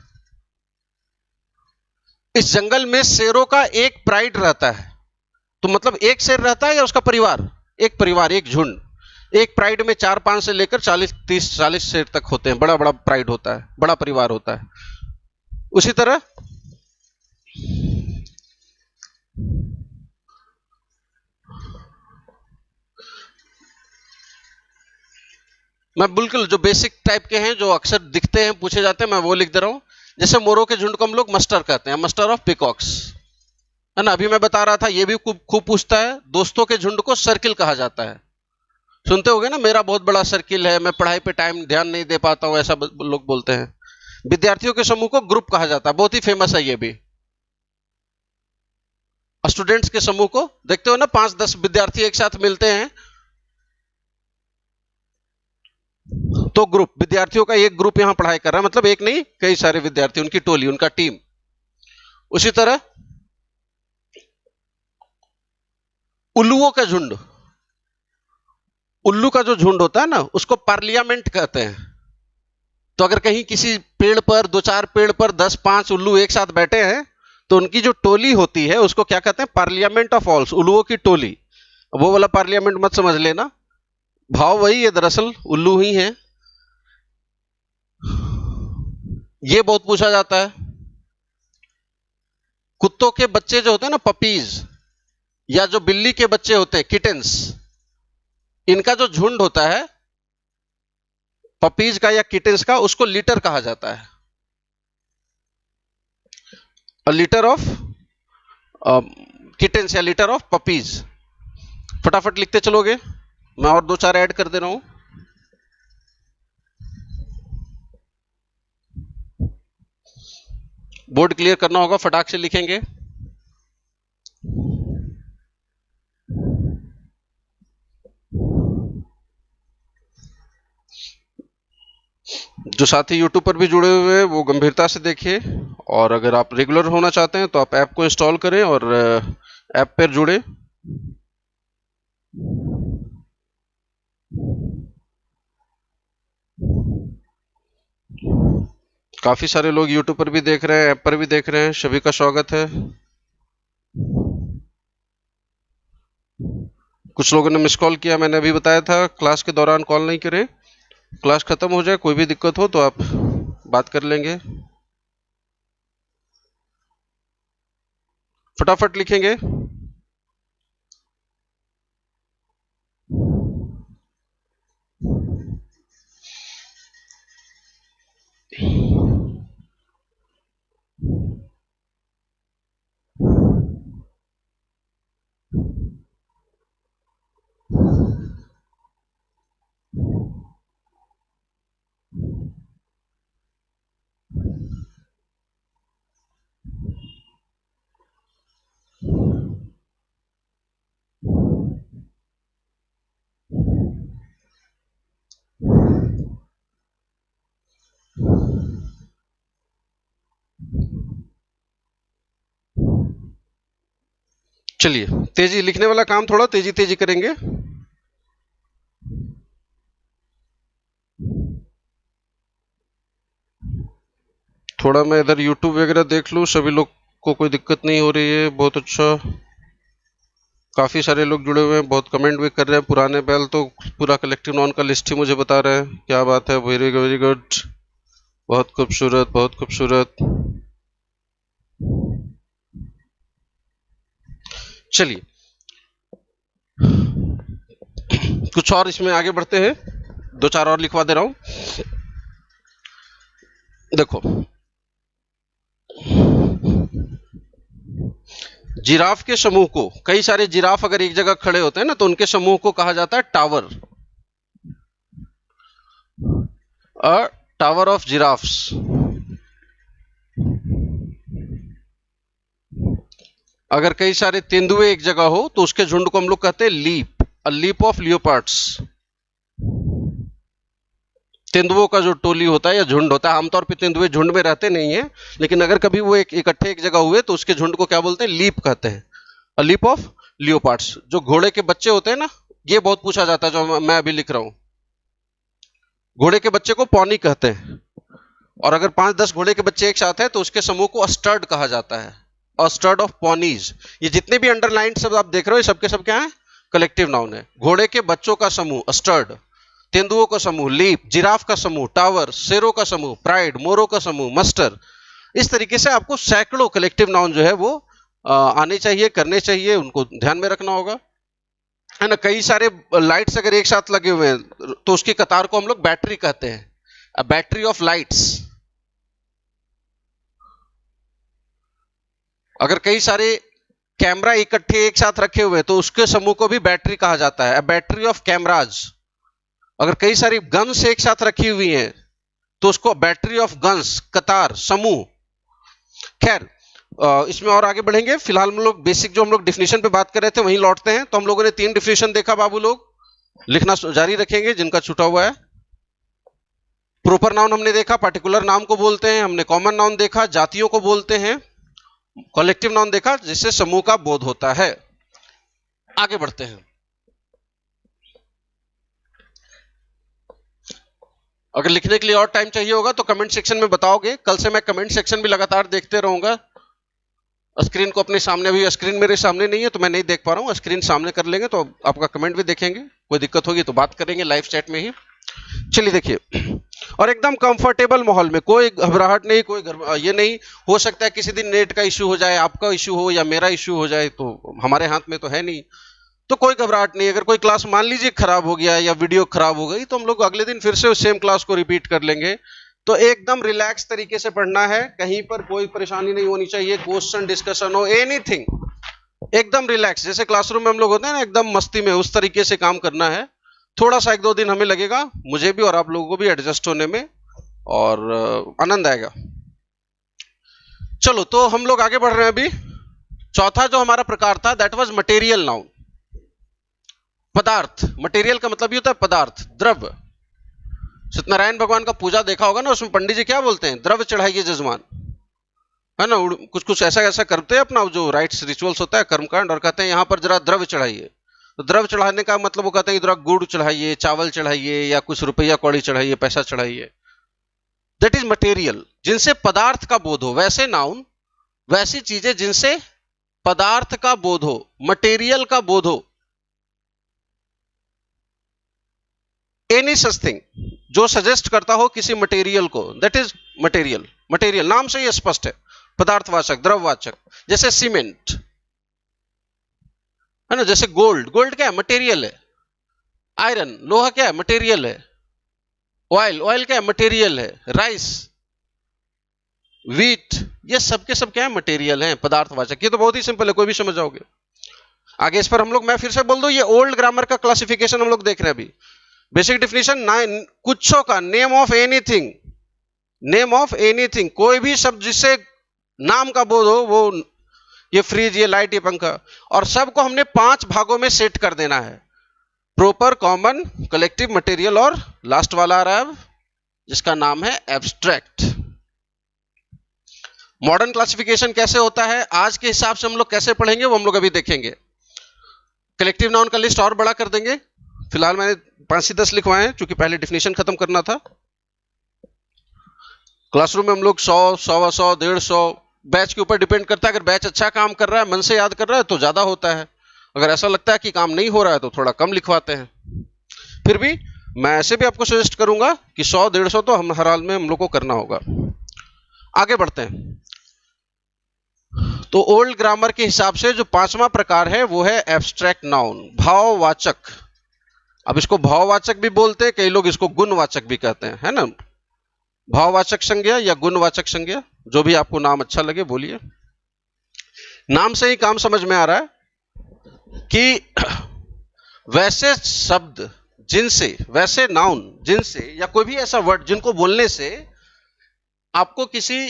इस जंगल में शेरों का एक प्राइड रहता है, तो मतलब एक शेर रहता है या उसका परिवार? एक परिवार, एक झुंड, एक प्राइड में 4-5 से लेकर 40-30-40 शेर तक होते हैं, बड़ा बड़ा प्राइड होता है, बड़ा परिवार होता है। उसी तरह मैं बिल्कुल जो बेसिक टाइप के हैं, जो अक्सर दिखते हैं, पूछे जाते हैं, मैं वो लिख दे रहा हूं। जैसे मोरों के झुंड को हम लोग मस्टर कहते हैं, मस्टर ऑफ पिकॉक्स, है ना। अभी मैं बता रहा था, ये भी खूब पूछता है, दोस्तों के झुंड को सर्किल कहा जाता है। सुनते होगे ना, मेरा बहुत बड़ा सर्किल है, मैं पढ़ाई पे टाइम ध्यान नहीं दे पाता हूं, ऐसा लोग बोलते हैं। विद्यार्थियों के समूह को ग्रुप कहा जाता है, बहुत ही फेमस है ये भी। स्टूडेंट्स के समूह को देखते हो ना, 5-10 विद्यार्थी एक साथ मिलते हैं तो ग्रुप, विद्यार्थियों का एक ग्रुप यहां पढ़ाई कर रहा है, मतलब एक नहीं, कई सारे विद्यार्थी, उनकी टोली, उनका टीम। उसी तरह उल्लुओं का झुंड, उल्लू का जो झुंड होता है ना, उसको पार्लियामेंट कहते हैं। तो अगर कहीं किसी पेड़ पर, 2-4 पेड़ पर 10-5 उल्लू एक साथ बैठे हैं, तो उनकी जो टोली होती है उसको क्या कहते हैं? पार्लियामेंट ऑफ ऑल्स, उल्लुओं की टोली। वो वाला पार्लियामेंट मत समझ लेना, भाव वही है, दरअसल उल्लू ही है। ये बहुत पूछा जाता है। कुत्तों के बच्चे जो होते हैं ना, पपीज, या जो बिल्ली के बच्चे होते हैं, किटेंस, इनका जो झुंड होता है पपीज का या किटेंस का, उसको लिटर कहा जाता है। लिटर ऑफ किटेंस या लिटर ऑफ पपीज। फटाफट लिखते चलोगे, मैं और 2-4 ऐड कर दे रहा हूं। बोर्ड क्लियर करना होगा, फटाक से लिखेंगे। जो साथी यूट्यूब पर भी जुड़े हुए हैं वो गंभीरता से देखिए, और अगर आप रेगुलर होना चाहते हैं तो आप ऐप को इंस्टॉल करें और ऐप पर जुड़े। काफी सारे लोग यूट्यूब पर भी देख रहे हैं, ऐप पर भी देख रहे हैं, सभी का स्वागत है। कुछ लोगों ने मिस कॉल किया, मैंने अभी बताया था क्लास के दौरान कॉल नहीं करें, क्लास खत्म हो जाए, कोई भी दिक्कत हो तो आप बात कर लेंगे। फटाफट लिखेंगे। चलिए, तेजी लिखने वाला काम थोड़ा तेजी तेजी करेंगे। थोड़ा मैं इधर YouTube वगैरह देख लूँ, सभी लोग को कोई दिक्कत नहीं हो रही है, बहुत अच्छा। काफ़ी सारे लोग जुड़े हुए हैं, बहुत कमेंट भी कर रहे हैं। पुराने बैल तो पूरा कलेक्टिव नाउन का लिस्ट ही मुझे बता रहे हैं। क्या बात है, वेरी वेरी गुड, बहुत खूबसूरत बहुत खूबसूरत। चलिए कुछ और इसमें आगे बढ़ते हैं, दो चार और लिखवा दे रहा हूं। देखो, जिराफ के समूह को, कई सारे जिराफ अगर एक जगह खड़े होते हैं ना, तो उनके समूह को कहा जाता है tower, a tower of giraffes. अगर कई सारे तेंदुए एक जगह हो तो उसके झुंड को हम लोग कहते हैं leap, a leap of leopards. तेंदुओं का जो टोली होता है या झुंड होता है, आमतौर पे तेंदुए झुंड में रहते नहीं है, लेकिन अगर कभी वो इकट्ठे एक जगह हुए तो उसके झुंड को क्या बोलते हैं, लीप कहते हैं, अ लीप ऑफ लियोपार्ड्स। जो घोड़े के बच्चे होते हैं ना, ये बहुत पूछा जाता है, जो मैं अभी लिख रहा हूं। घोड़े के बच्चे को पॉनी कहते हैं, और अगर 5-10 घोड़े के बच्चे एक साथ हैं तो उसके समूह को अस्टर्ड कहा जाता है, अस्टर्ड ऑफ पॉनीज। ये जितने भी अंडरलाइन शब्द आप देख रहे हो, ये सबके सब क्या है, कलेक्टिव नाउन है। घोड़े के बच्चों का समूह अस्टर्ड, तेंदुओं का समूह लीप, जिराफ का समूह टावर, शेरों का समूह प्राइड, मोरों का समूह मस्टर। इस तरीके से आपको सैकड़ों कलेक्टिव नाउन जो है वो आने चाहिए, करने चाहिए, उनको ध्यान में रखना होगा, है ना। कई सारे लाइट्स अगर एक साथ लगे हुए हैं तो उसकी कतार को हम लोग बैटरी कहते हैं, अ बैटरी ऑफ लाइट्स। अगर कई सारे कैमरा इकट्ठे एक साथ रखे हुए तो उसके समूह को भी बैटरी कहा जाता है, अ बैटरी ऑफ कैमराज। अगर कई सारी गन्स एक साथ रखी हुई हैं तो उसको बैटरी ऑफ गन्स, कतार, समूह। खैर, इसमें और आगे बढ़ेंगे। फिलहाल हम लोग बेसिक जो हम लोग डिफिनेशन पे बात कर रहे थे वहीं लौटते हैं। तो हम लोगों ने 3 डिफिनेशन देखा, बाबू लोग लिखना जारी रखेंगे जिनका छूटा हुआ है। प्रॉपर नाउन हमने देखा, पार्टिकुलर नाम को बोलते हैं, हमने कॉमन नाउन देखा, जातियों को बोलते हैं, कलेक्टिव नाउन देखा जिससे समूह का बोध होता है। आगे बढ़ते हैं। अगर लिखने के लिए और टाइम चाहिए होगा तो कमेंट सेक्शन में बताओगे। कल से मैं कमेंट सेक्शन भी लगातार देखते रहूंगा। स्क्रीन को अपने सामने, अभी स्क्रीन मेरे सामने नहीं है तो मैं नहीं देख पा रहा हूँ, स्क्रीन सामने कर लेंगे तो आपका कमेंट भी देखेंगे। कोई दिक्कत होगी तो बात करेंगे लाइव चैट में ही। चलिए देखिए, और एकदम कंफर्टेबल माहौल में, कोई घबराहट नहीं, कोई ये नहीं हो सकता है किसी दिन नेट का इश्यू हो जाए, आपका इश्यू हो या मेरा इश्यू हो जाए, तो हमारे हाथ में तो है नहीं, तो कोई घबराहट नहीं। अगर कोई क्लास मान लीजिए खराब हो गया या वीडियो खराब हो गई तो हम लोग अगले दिन फिर से उस सेम क्लास को रिपीट कर लेंगे। तो एकदम रिलैक्स तरीके से पढ़ना है, कहीं पर कोई परेशानी नहीं होनी चाहिए, क्वेश्चन डिस्कशन हो, एनीथिंग, एकदम रिलैक्स, जैसे क्लासरूम में हम लोग होते हैं ना एकदम मस्ती में, उस तरीके से काम करना है। थोड़ा सा 1-2 दिन हमें लगेगा, मुझे भी और आप लोगों को भी एडजस्ट होने में, और आनंद आएगा। चलो तो हम लोग आगे बढ़ रहे हैं। अभी चौथा जो हमारा प्रकार था दैट वाज मटेरियल नाउन, पदार्थ। मटेरियल का मतलब ये होता है पदार्थ, द्रव्य। सत्यनारायण भगवान का पूजा देखा होगा ना, उसमें पंडित जी क्या बोलते हैं, द्रव्य चढ़ाइए जजमान, है ना। कुछ कुछ ऐसा ऐसा करते हैं अपना जो राइट्स रिचुअल्स होता है, कर्मकांड, और कहते हैं यहाँ पर जरा द्रव्य चढ़ाइए। तो द्रव्य चढ़ाने का मतलब वो कहते हैं जरा गुड़ चढ़ाइए, चावल चढ़ाइए, या कुछ रुपया कौड़ी चढ़ाइए, पैसा चढ़ाइए। दैट इज मटेरियल, जिनसे पदार्थ का बोध हो। वैसे नाउन, वैसी चीजें जिनसे पदार्थ का बोध हो, मटेरियल का बोध हो। एनी सच थिंग जो सजेस्ट करता हो किसी मटेरियल को, दैट इज मटेरियल। मटेरियल नाम से ही स्पष्ट है, पदार्थवाचक, द्रववाचक। जैसे सीमेंट, है ना, जैसे गोल्ड, गोल्ड क्या है, मटेरियल है। आयरन, लोहा क्या है, मटेरियल है। ऑयल, ऑयल क्या है, मटेरियल है। राइस, व्हीट, ये सब के सब क्या है, मटेरियल है, पदार्थवाचक। ये तो बहुत ही सिंपल है, कोई भी समझ जाओगे। आगे इस पर हम लोग, मैं फिर से बोल दूं, ये ओल्ड ग्रामर का क्लासिफिकेशन हम लोग देख रहे हैं अभी। बेसिक डिफिनेशन, कुछों का, name of anything, name of anything, कोई भी शब्द जिससे नाम का बोध हो, वो ये फ्रिज, ये लाइट, ये पंखा, और सबको हमने 5 भागों में सेट कर देना है, प्रॉपर, कॉमन, कलेक्टिव, मटेरियल, और लास्ट वाला आ रहा है जिसका नाम है एब्स्ट्रैक्ट। मॉडर्न क्लासिफिकेशन कैसे होता है, आज के हिसाब से हम लोग कैसे पढ़ेंगे वो हम लोग अभी देखेंगे। कलेक्टिव नाउन का लिस्ट और बड़ा कर देंगे। फिलहाल मैंने 5 से 10 लिखवाए हैं क्योंकि पहले डिफिनेशन खत्म करना था। क्लासरूम में हम लोग 100, 125, 150 बैच के ऊपर डिपेंड करता है। अगर बैच अच्छा काम कर रहा है, मन से याद कर रहा है, तो ज्यादा होता है। अगर ऐसा लगता है कि काम नहीं हो रहा है तो थोड़ा कम लिखवाते हैं। फिर भी मैं ऐसे भी आपको सजेस्ट करूंगा कि 100, 150 तो हम हर हाल में हम लोग को करना होगा। आगे बढ़ते हैं। तो ओल्ड ग्रामर के हिसाब से जो पांचवा प्रकार है वो है एब्स्ट्रैक्ट नाउन, भाववाचक। अब इसको भाववाचक भी बोलते हैं, कई लोग इसको गुणवाचक भी कहते हैं, है ना। भाववाचक संज्ञा या गुणवाचक संज्ञा, जो भी आपको नाम अच्छा लगे बोलिए। नाम से ही काम समझ में आ रहा है कि वैसे शब्द जिनसे, वैसे नाउन जिनसे, या कोई भी ऐसा वर्ड जिनको बोलने से आपको किसी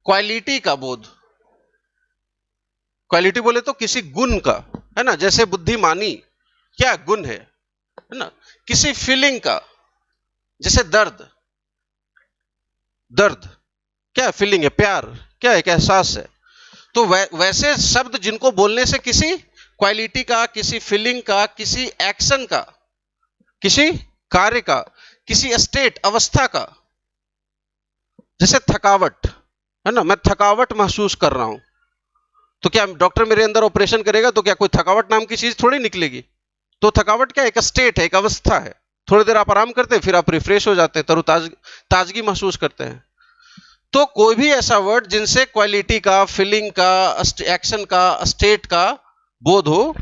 क्वालिटी का बोध, क्वालिटी बोले तो किसी गुण का, है ना। जैसे बुद्धिमानी क्या गुण है ना। किसी फीलिंग का, जैसे दर्द, दर्द क्या फीलिंग है, प्यार क्या एक एहसास है। तो वैसे शब्द जिनको बोलने से किसी क्वालिटी का, किसी फीलिंग का, किसी एक्शन का, किसी कार्य का, किसी स्टेट अवस्था का, जैसे थकावट, है ना। मैं थकावट महसूस कर रहा हूं, तो क्या डॉक्टर मेरे अंदर ऑपरेशन करेगा तो क्या कोई थकावट नाम की चीज थोड़ी निकलेगी। तो थकावट क्या एक स्टेट है, एक अवस्था है। थोड़ी देर आप आराम करते हैं, फिर आप रिफ्रेश हो जाते हैं, ताजगी महसूस करते हैं। तो कोई भी ऐसा वर्ड जिनसे क्वालिटी का, फीलिंग का, एक्शन का, स्टेट का बोध हो।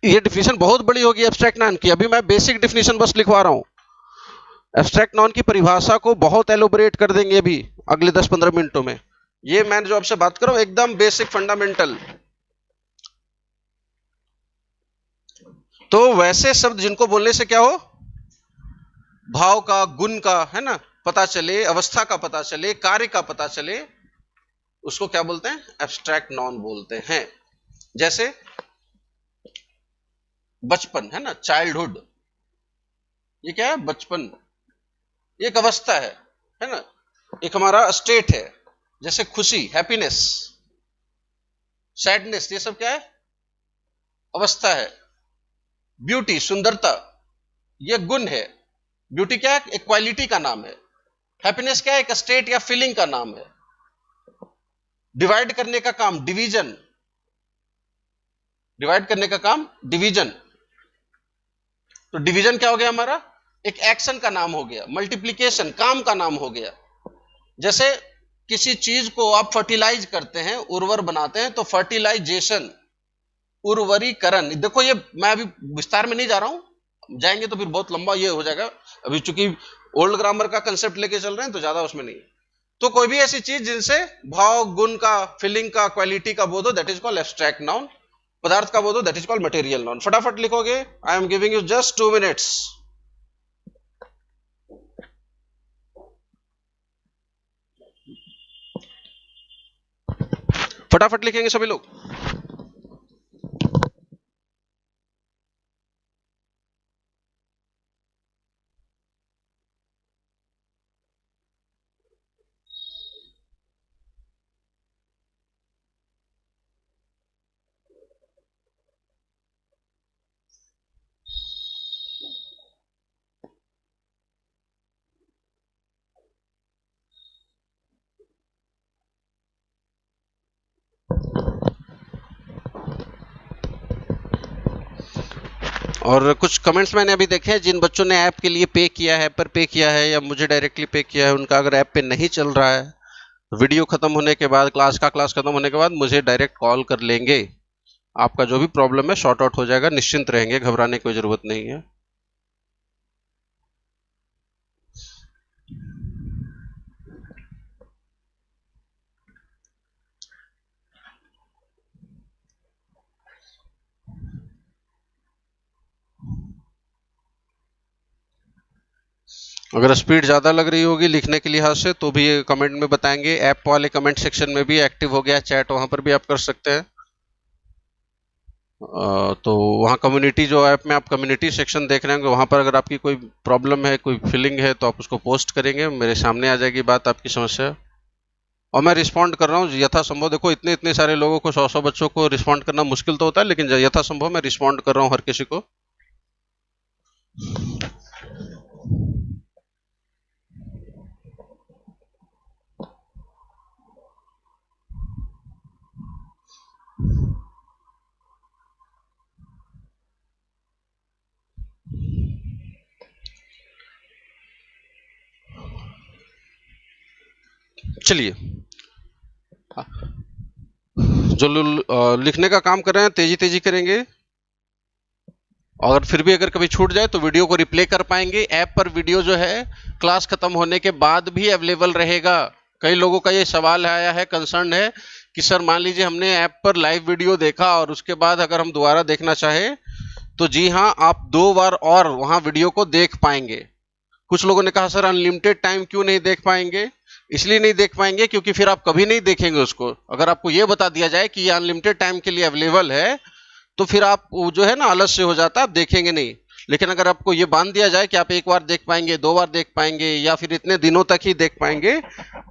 ये डिफिनेशन बहुत बड़ी होगी एब्स्ट्रैक्ट नाउन की, अभी मैं बेसिक डिफिनेशन बस लिखवा रहा हूं। एब्स्ट्रैक्ट नाउन की परिभाषा को बहुत एलोबरेट कर देंगे अभी अगले 10-15 मिनटों में। ये मैं जो आपसे बात कर रहा हूं एकदम बेसिक फंडामेंटल। तो वैसे शब्द जिनको बोलने से क्या हो, भाव का, गुण का, है ना, पता चले, अवस्था का पता चले, कार्य का पता चले, उसको क्या बोलते हैं, एब्स्ट्रैक्ट नाउन बोलते हैं। जैसे बचपन, है ना, चाइल्डहुड, ये क्या है, बचपन, एक अवस्था है ना, एक हमारा स्टेट है। जैसे खुशी, हैप्पीनेस, सैडनेस, ये सब क्या है, अवस्था है। ब्यूटी, सुंदरता, ये गुण है। ब्यूटी क्या है, एक क्वालिटी का नाम है। हैप्पीनेस क्या है, एक स्टेट या फीलिंग का नाम है। डिवाइड करने का काम, डिवीजन, डिवाइड करने का काम डिवीजन। तो डिवीजन क्या हो गया हमारा, एक एक्शन का नाम हो गया। मल्टीप्लीकेशन काम का नाम हो गया। जैसे किसी चीज को आप फर्टिलाइज करते हैं, उर्वर बनाते हैं, तो फर्टिलाइजेशन, उर्वरीकरण। देखो ये मैं अभी विस्तार में नहीं जा रहा हूं, जाएंगे तो फिर बहुत लंबा ये हो जाएगा। अभी चूंकि ओल्ड ग्रामर का कंसेप्ट लेके चल रहे हैं तो ज्यादा उसमें नहीं। तो कोई भी ऐसी चीज जिनसे भाव, गुण का, फीलिंग का, क्वालिटी का बोध हो, that is called abstract noun. पदार्थ का बोध हो, that is called material noun. फटाफट लिखोगे, I am giving you just 2 minutes. फटाफट लिखेंगे सभी लोग। और कुछ कमेंट्स मैंने अभी देखे हैं, जिन बच्चों ने ऐप के लिए पे किया है, पर पे किया है या मुझे डायरेक्टली पे किया है, उनका अगर ऐप पे नहीं चल रहा है, वीडियो खत्म होने के बाद, क्लास खत्म होने के बाद मुझे डायरेक्ट कॉल कर लेंगे। आपका जो भी प्रॉब्लम है शॉर्ट आउट हो जाएगा, निश्चिंत रहेंगे, घबराने की कोई जरूरत नहीं है। अगर स्पीड ज़्यादा लग रही होगी लिखने के लिहाज से तो भी कमेंट में बताएंगे। ऐप वाले कमेंट सेक्शन में भी एक्टिव हो गया चैट, वहां पर भी आप कर सकते हैं। तो वहाँ कम्युनिटी, जो ऐप में आप कम्युनिटी सेक्शन देख रहे होंगे, वहाँ पर अगर आपकी कोई प्रॉब्लम है, कोई फीलिंग है, तो आप उसको पोस्ट करेंगे, मेरे सामने आ जाएगी बात, आपकी समस्या, और मैं रिस्पॉन्ड कर रहा हूँ यथासंभव। देखो इतने सारे लोगों को, 100 बच्चों को रिस्पॉन्ड करना मुश्किल तो होता है, लेकिन यथासंभव मैं रिस्पॉन्ड कर रहा हूँ हर किसी को। चलिए, जो लिखने का काम कर रहे हैं तेजी तेजी करेंगे, और फिर भी अगर कभी छूट जाए तो वीडियो को रिप्ले कर पाएंगे। ऐप पर वीडियो जो है क्लास खत्म होने के बाद भी अवेलेबल रहेगा। कई लोगों का ये सवाल आया है, कंसर्न है कि सर मान लीजिए हमने ऐप पर लाइव वीडियो देखा और उसके बाद अगर हम दोबारा देखना चाहे तो जी हाँ, आप 2 बार और वहां वीडियो को देख पाएंगे। कुछ लोगों ने कहा सर अनलिमिटेड टाइम क्यों नहीं देख पाएंगे? इसलिए नहीं देख पाएंगे क्योंकि फिर आप कभी नहीं देखेंगे उसको। अगर आपको ये बता दिया जाए कि ये अनलिमिटेड टाइम के लिए अवेलेबल है तो फिर आप जो है ना आलस्य हो जाता है, आप देखेंगे नहीं। लेकिन अगर आपको ये बांध दिया जाए कि आप 1 बार देख पाएंगे, 2 बार देख पाएंगे या फिर इतने दिनों तक ही देख पाएंगे,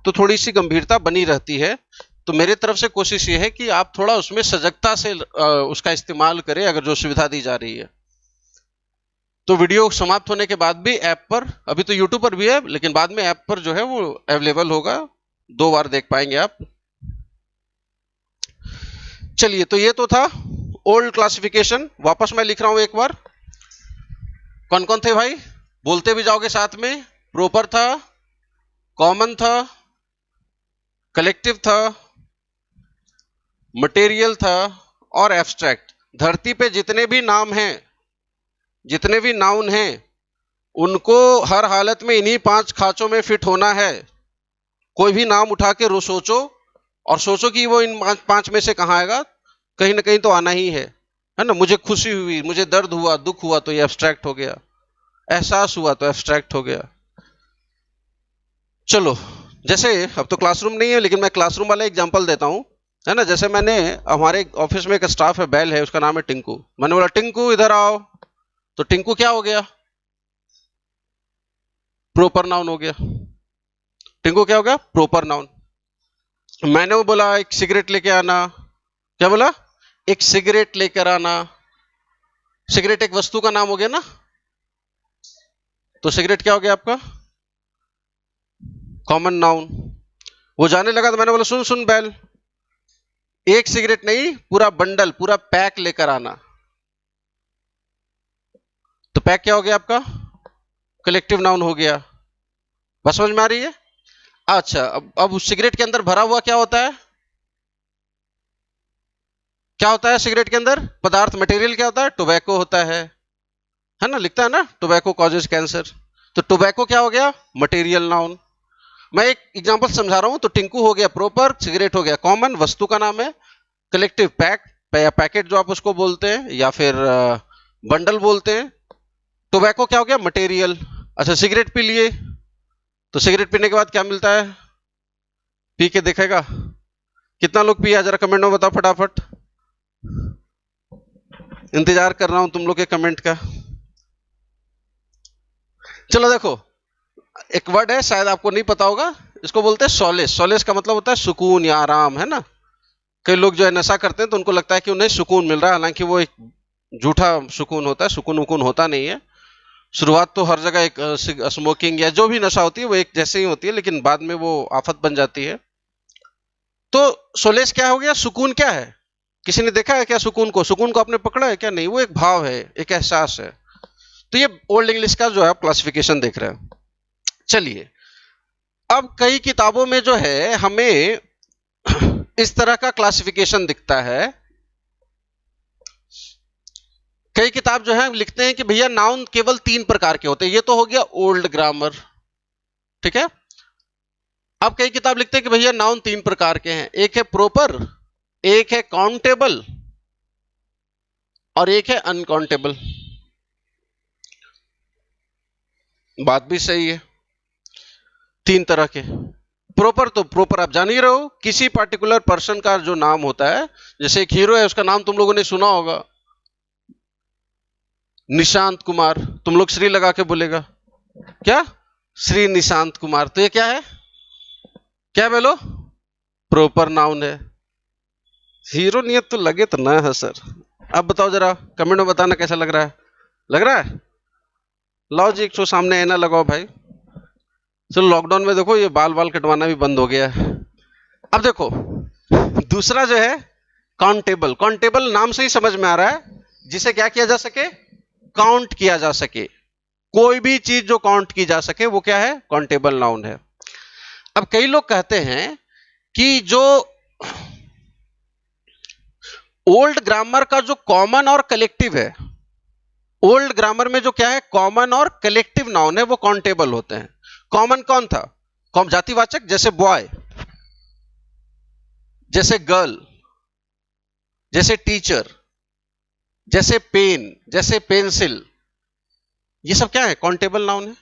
तो थोड़ी सी गंभीरता बनी रहती है। तो मेरी तरफ से कोशिश ये है कि आप थोड़ा उसमें सजगता से उसका इस्तेमाल करें अगर जो सुविधा दी जा रही है। तो वीडियो समाप्त होने के बाद भी ऐप पर, अभी तो यूट्यूब पर भी है लेकिन बाद में ऐप पर जो है वो अवेलेबल होगा, 2 बार देख पाएंगे आप। चलिए, तो ये तो था ओल्ड क्लासिफिकेशन। वापस मैं लिख रहा हूं एक बार। कौन कौन थे भाई? बोलते भी जाओगे साथ में। प्रॉपर था, कॉमन था, कलेक्टिव था, मटेरियल था और एब्स्ट्रैक्ट। धरती पे जितने भी नाम हैं, जितने भी नाउन हैं, उनको हर हालत में इन्हीं 5 खांचों में फिट होना है। कोई भी नाम उठा के सोचो और सोचो कि वो इन 5 में से कहाँ आएगा। कहीं ना कहीं तो आना ही है ना। मुझे खुशी हुई, मुझे दर्द हुआ, दुख हुआ, तो ये एब्स्ट्रैक्ट हो गया। एहसास हुआ तो एब्स्ट्रैक्ट हो गया। चलो, जैसे अब तो क्लासरूम नहीं है लेकिन मैं क्लासरूम वाला एग्जांपल देता हूं, है ना। जैसे मैंने, हमारे ऑफिस में एक स्टाफ है, बैल है, उसका नाम है टिंकू। मैंने बोला टिंकू इधर आओ, तो टिंकू क्या हो गया? प्रॉपर नाउन हो गया। टिंकू क्या हो गया? Proper noun. मैंने वो बोला एक सिगरेट लेके आना, क्या बोला? एक सिगरेट लेकर आना। सिगरेट एक वस्तु का नाम हो गया ना, तो सिगरेट क्या हो गया आपका? Common noun. वो जाने लगा तो मैंने बोला सुन सुन बैल, एक सिगरेट नहीं, पूरा बंडल, पूरा पैक लेकर आना। तो पैक क्या हो गया आपका? कलेक्टिव नाउन हो गया। बस समझ में आ रही है? अच्छा, अब उस सिगरेट के अंदर भरा हुआ क्या होता है? क्या होता है सिगरेट के अंदर? पदार्थ, मटेरियल क्या होता है? टोबैको होता है ना। लिखता है ना टोबैको कॉजेज कैंसर। तो टोबैको क्या हो गया? Material noun. मैं एक एग्जांपल समझा रहा हूं। तो टिंकू हो गया प्रॉपर, सिगरेट हो गया कॉमन, वस्तु का नाम है। कलेक्टिव पैक या पैकेट जो आप उसको बोलते हैं, या फिर बंडल बोलते हैं। टोबैको क्या हो गया? मटेरियल। अच्छा, सिगरेट पी लिए, तो सिगरेट पीने के बाद क्या मिलता है? पी के देखेगा कितना लोग पिया, जरा कमेंट में बताओ फटाफट। इंतजार कर रहा हूं तुम लोग के कमेंट का। चलो देखो, एक वर्ड है शायद आपको नहीं पता होगा, इसको बोलते हैं सॉलेस। सॉलेस का मतलब होता है सुकून या आराम, है ना। कई लोग जो है नशा करते हैं तो उनको लगता है कि उन्हें सुकून मिल रहा है, हालांकि वो एक झूठा सुकून होता है। सुकून वकून होता नहीं है। शुरुआत तो हर जगह एक स्मोकिंग या जो भी नशा होती है वो एक जैसे ही होती है, लेकिन बाद में वो आफत बन जाती है। तो सोलेस क्या हो गया? सुकून क्या है? किसी ने देखा है क्या सुकून को? सुकून को आपने पकड़ा है क्या? नहीं, वो एक भाव है, एक एहसास है। तो ये ओल्ड इंग्लिश का जो है आप क्लासिफिकेशन देख रहे हैं। चलिए, अब कई किताबों में जो है हमें इस तरह का क्लासिफिकेशन दिखता है। कई किताब जो है लिखते हैं कि भैया नाउन केवल 3 प्रकार के होते हैं। ये तो हो गया ओल्ड ग्रामर, ठीक है। अब कई किताब लिखते हैं कि भैया नाउन 3 प्रकार के हैं। एक है प्रॉपर, एक है काउंटेबल और एक है अनकाउंटेबल। बात भी सही है, 3 तरह के। प्रॉपर तो प्रॉपर आप जान ही रहे हो, किसी पार्टिकुलर पर्सन का जो नाम होता है। जैसे एक हीरो है, उसका नाम तुम लोगों ने सुना होगा, निशांत कुमार। तुम लोग श्री लगा के बोलेगा क्या? श्री निशांत कुमार। तो ये क्या है? क्या बोलो? प्रॉपर नाउन है। हीरो नियत तो लगे तो ना है सर। अब बताओ जरा, कमेंट में बताना कैसा लग रहा है। लग रहा है? लाओ जी, एक सामने आईना लगाओ भाई। चलो, लॉकडाउन में देखो ये बाल बाल कटवाना भी बंद हो गया है। अब देखो, दूसरा जो है काउंटेबल। काउंटेबल नाम से ही समझ में आ रहा है, जिसे क्या किया जा सके? काउंट किया जा सके। कोई भी चीज जो काउंट की जा सके वो क्या है? काउंटेबल नाउन है। अब कई लोग कहते हैं कि जो ओल्ड ग्रामर का जो कॉमन और कलेक्टिव है, ओल्ड ग्रामर में जो क्या है, कॉमन और कलेक्टिव नाउन है, वो काउंटेबल होते हैं। कॉमन कौन था? जातिवाचक, जैसे बॉय, जैसे गर्ल, जैसे टीचर, जैसे पेन, जैसे पेंसिल, ये सब क्या है? काउंटेबल नाउन है,